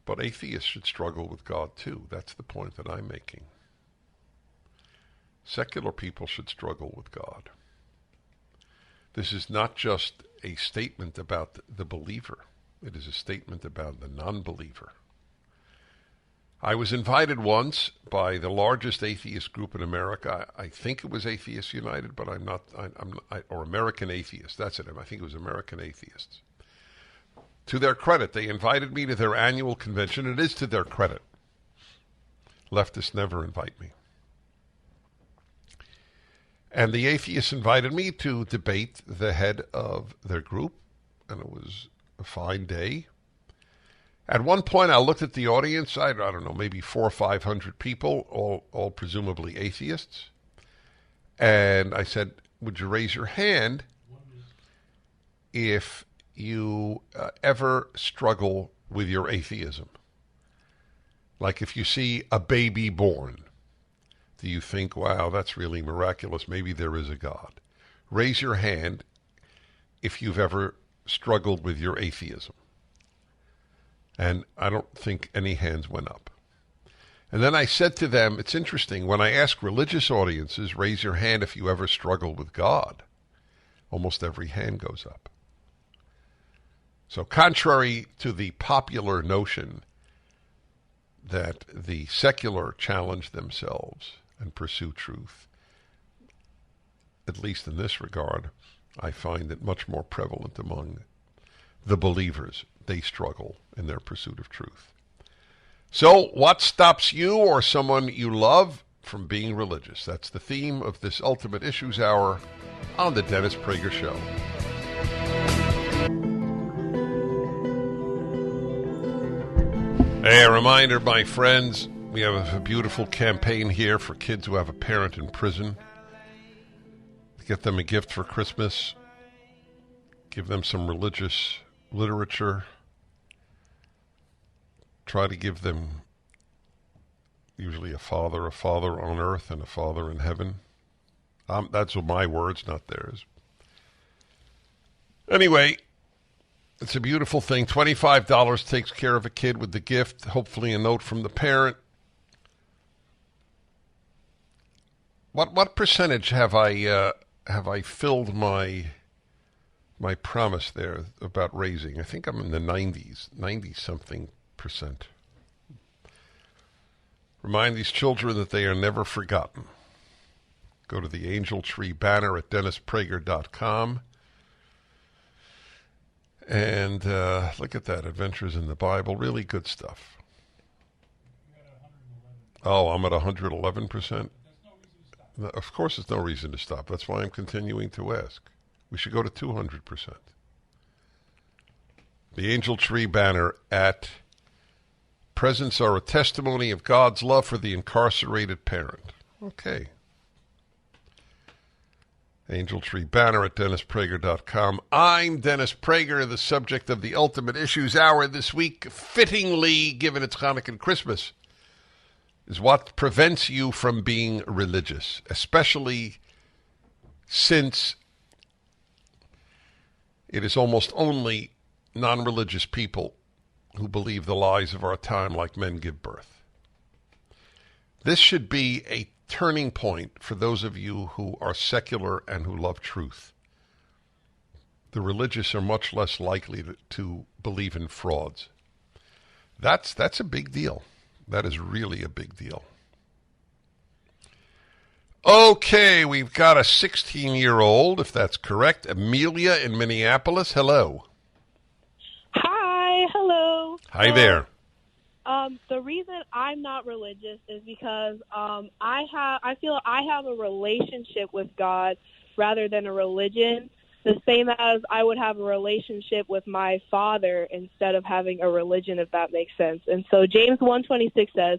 But atheists should struggle with God too. That's the point that I'm making. Secular people should struggle with God. This is not just a statement about the believer. It is a statement about the non-believer. I was invited once by the largest atheist group in America. I think it was Atheists United, but or American Atheists. That's it. I think it was American Atheists. To their credit, they invited me to their annual convention. It is to their credit. Leftists never invite me. And the atheists invited me to debate the head of their group, and it was a fine day. At one point, I looked at the audience. I don't know, maybe 400 or 500 people, all presumably atheists. And I said, would you raise your hand if you ever struggle with your atheism? Like if you see a baby born, do you think, wow, that's really miraculous, maybe there is a God? Raise your hand if you've ever struggled with your atheism. And I don't think any hands went up. And then I said to them, it's interesting, when I ask religious audiences, raise your hand if you ever struggle with God, almost every hand goes up. So contrary to the popular notion that the secular challenge themselves and pursue truth, at least in this regard, I find it much more prevalent among the believers. They struggle in their pursuit of truth. So what stops you or someone you love from being religious? That's the theme of this Ultimate Issues Hour on the Dennis Prager Show. Hey, a reminder, my friends, we have a beautiful campaign here for kids who have a parent in prison. To get them a gift for Christmas, Give them some religious literature. Try to give them usually a father on earth and a father in heaven. That's my words, not theirs. Anyway, it's a beautiful thing. $25 takes care of a kid with the gift, hopefully a note from the parent. What percentage have I filled my promise there about raising? I think I'm in the 90-something percent. Remind these children that they are never forgotten. Go to the Angel Tree banner at DennisPrager.com and look at that, Adventures in the Bible, really good stuff. Oh, I'm at 111%? Of course there's no reason to stop. That's why I'm continuing to ask. We should go to 200%. The Angel Tree banner at presents are a testimony of God's love for the incarcerated parent. Okay. Angel Tree banner at DennisPrager.com. I'm Dennis Prager, the subject of the Ultimate Issues Hour this week, fittingly, given it's Hanukkah and Christmas, is what prevents you from being religious, especially since it is almost only non-religious people who believe the lies of our time like men give birth. This should be a turning point for those of you who are secular and who love truth. The religious are much less likely to believe in frauds. That's a big deal. That is really a big deal. Okay, we've got a 16-year-old, if that's correct, Amelia in Minneapolis. Hello. Hi, hello. Hi there. The reason I'm not religious is because I feel I have a relationship with God rather than a religion, the same as I would have a relationship with my father instead of having a religion, if that makes sense. And so James 1:26 says,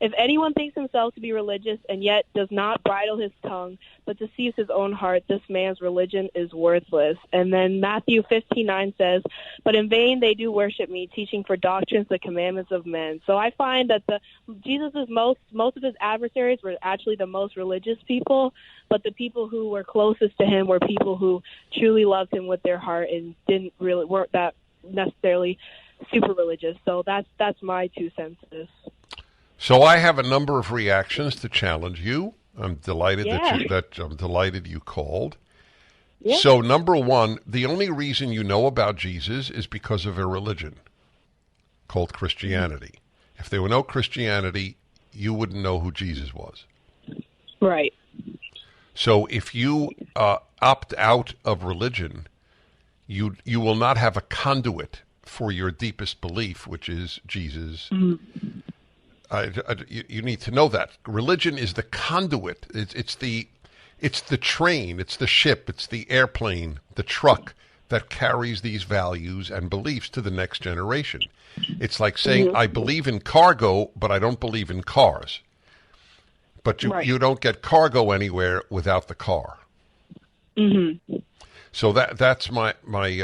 if anyone thinks himself to be religious and yet does not bridle his tongue, but deceives his own heart, this man's religion is worthless. And then Matthew 15:9 says, but in vain they do worship me, teaching for doctrines the commandments of men. So I find that Jesus' most of his adversaries were actually the most religious people, but the people who were closest to him were people who truly loved him with their heart and weren't that necessarily super religious. So that's my 2 cents. So I have a number of reactions to challenge you. I'm delighted Yeah. I'm delighted you called. Yeah. So number one, the only reason you know about Jesus is because of a religion called Christianity. If there were no Christianity, you wouldn't know who Jesus was. Right. So if you opt out of religion, you will not have a conduit for your deepest belief, which is Jesus. Mm-hmm. You need to know that religion is the conduit. It's the train, it's the ship, it's the airplane, the truck that carries these values and beliefs to the next generation. It's like saying, I believe in cargo, but I don't believe in cars. But you don't get cargo anywhere without the car. Mm-hmm. So that's my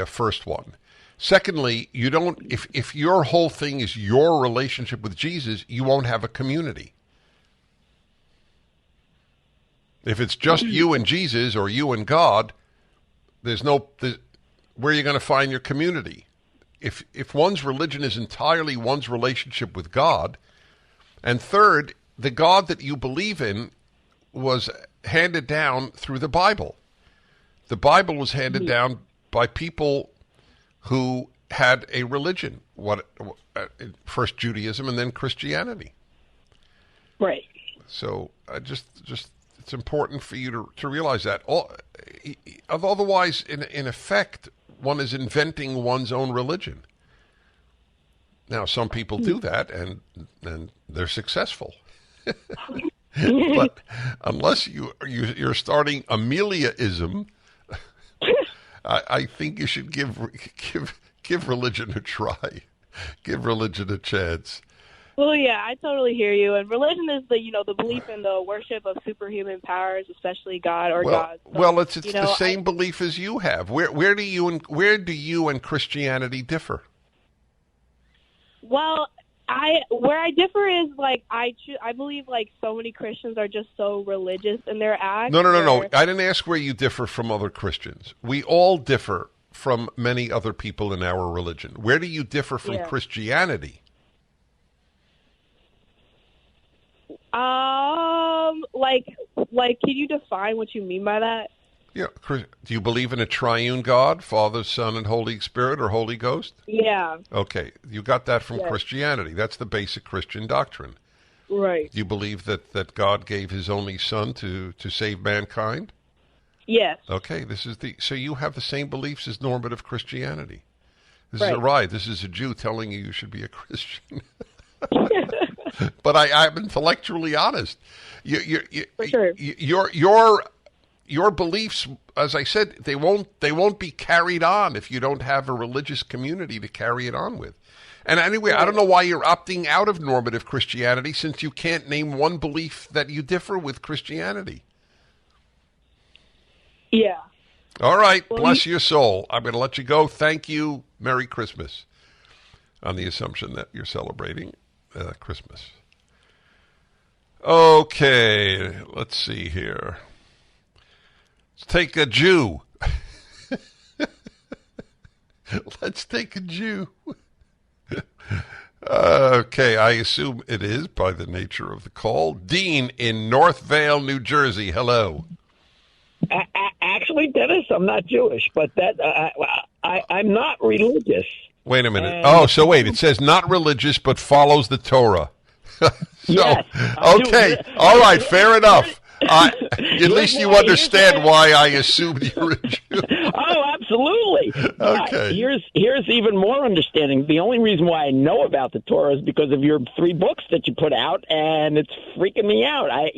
first one. Secondly, you don't. If your whole thing is your relationship with Jesus, you won't have a community. If it's just you and Jesus or you and God, where are you going to find your community? If one's religion is entirely one's relationship with God, and third, the God that you believe in was handed down through the Bible. The Bible was handed down by people who had a religion, first Judaism and then Christianity. Right. So just it's important for you to realize that. Otherwise, in effect, one is inventing one's own religion. Now, some people do that, and they're successful. But unless you're starting Ameliaism, I think you should give religion a try, give religion a chance, Well, yeah, I totally hear you. And religion is the belief in the worship of superhuman powers, especially God or God. So, well, it's the same belief as you have. Where do you and Christianity differ? Well, where I differ is I believe so many Christians are just so religious in their acts. No. I didn't ask where you differ from other Christians. We all differ from many other people in our religion. Where do you differ from Christianity? Can you define what you mean by that? Yeah. Do you believe in a triune God, Father, Son, and Holy Spirit, or Holy Ghost? Yeah. Okay. You got that from Christianity. That's the basic Christian doctrine. Right. Do you believe that God gave his only Son to save mankind? Yes. Okay. So you have the same beliefs as normative Christianity. This is a ride. This is a Jew telling you should be a Christian. But I'm intellectually honest. For sure. Your beliefs, as I said, they won't be carried on if you don't have a religious community to carry it on with. And anyway, I don't know why you're opting out of normative Christianity since you can't name one belief that you differ with Christianity. Yeah. All right. Bless your soul. I'm going to let you go. Thank you. Merry Christmas. On the assumption that you're celebrating Christmas. Okay. Let's see here. Let's take a Jew. Let's take a Jew. Okay, I assume it is by the nature of the call. Dean in Northvale, New Jersey. Hello. Actually, Dennis, I'm not Jewish, but I'm not religious. Wait a minute. So wait, it says not religious, but follows the Torah. Yes. Okay. All right. Fair enough. At least you understand why I assumed you were a Jew. Oh, absolutely. Okay. Here's even more understanding. The only reason why I know about the Torah is because of your 3 books that you put out, and it's freaking me out. I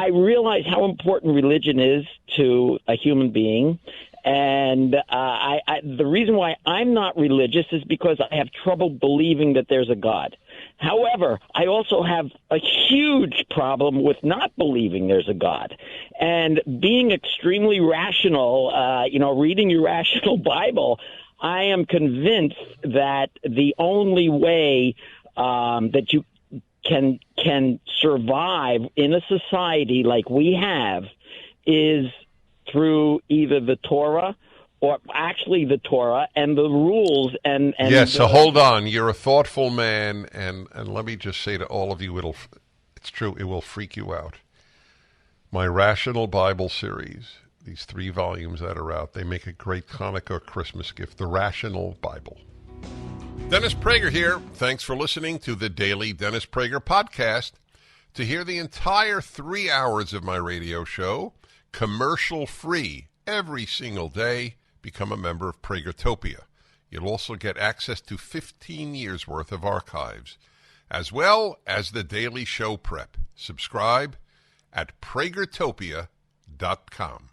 realize how important religion is to a human being. And the reason why I'm not religious is because I have trouble believing that there's a God. However, I also have a huge problem with not believing there's a God. And being extremely rational, reading your rational Bible, I am convinced that the only way that you can survive in a society like we have is through either the Torah or actually the Torah and the rules and yes. So hold on, you're a thoughtful man, and let me just say to all of you, it's true, it will freak you out. My Rational Bible series, these 3 volumes that are out, they make a great Hanukkah Christmas gift. The Rational Bible. Dennis Prager here. Thanks for listening to the Daily Dennis Prager Podcast. To hear the entire 3 hours of my radio show, commercial-free, every single day, become a member of Pragertopia. You'll also get access to 15 years' worth of archives, as well as the daily show prep. Subscribe at pragertopia.com.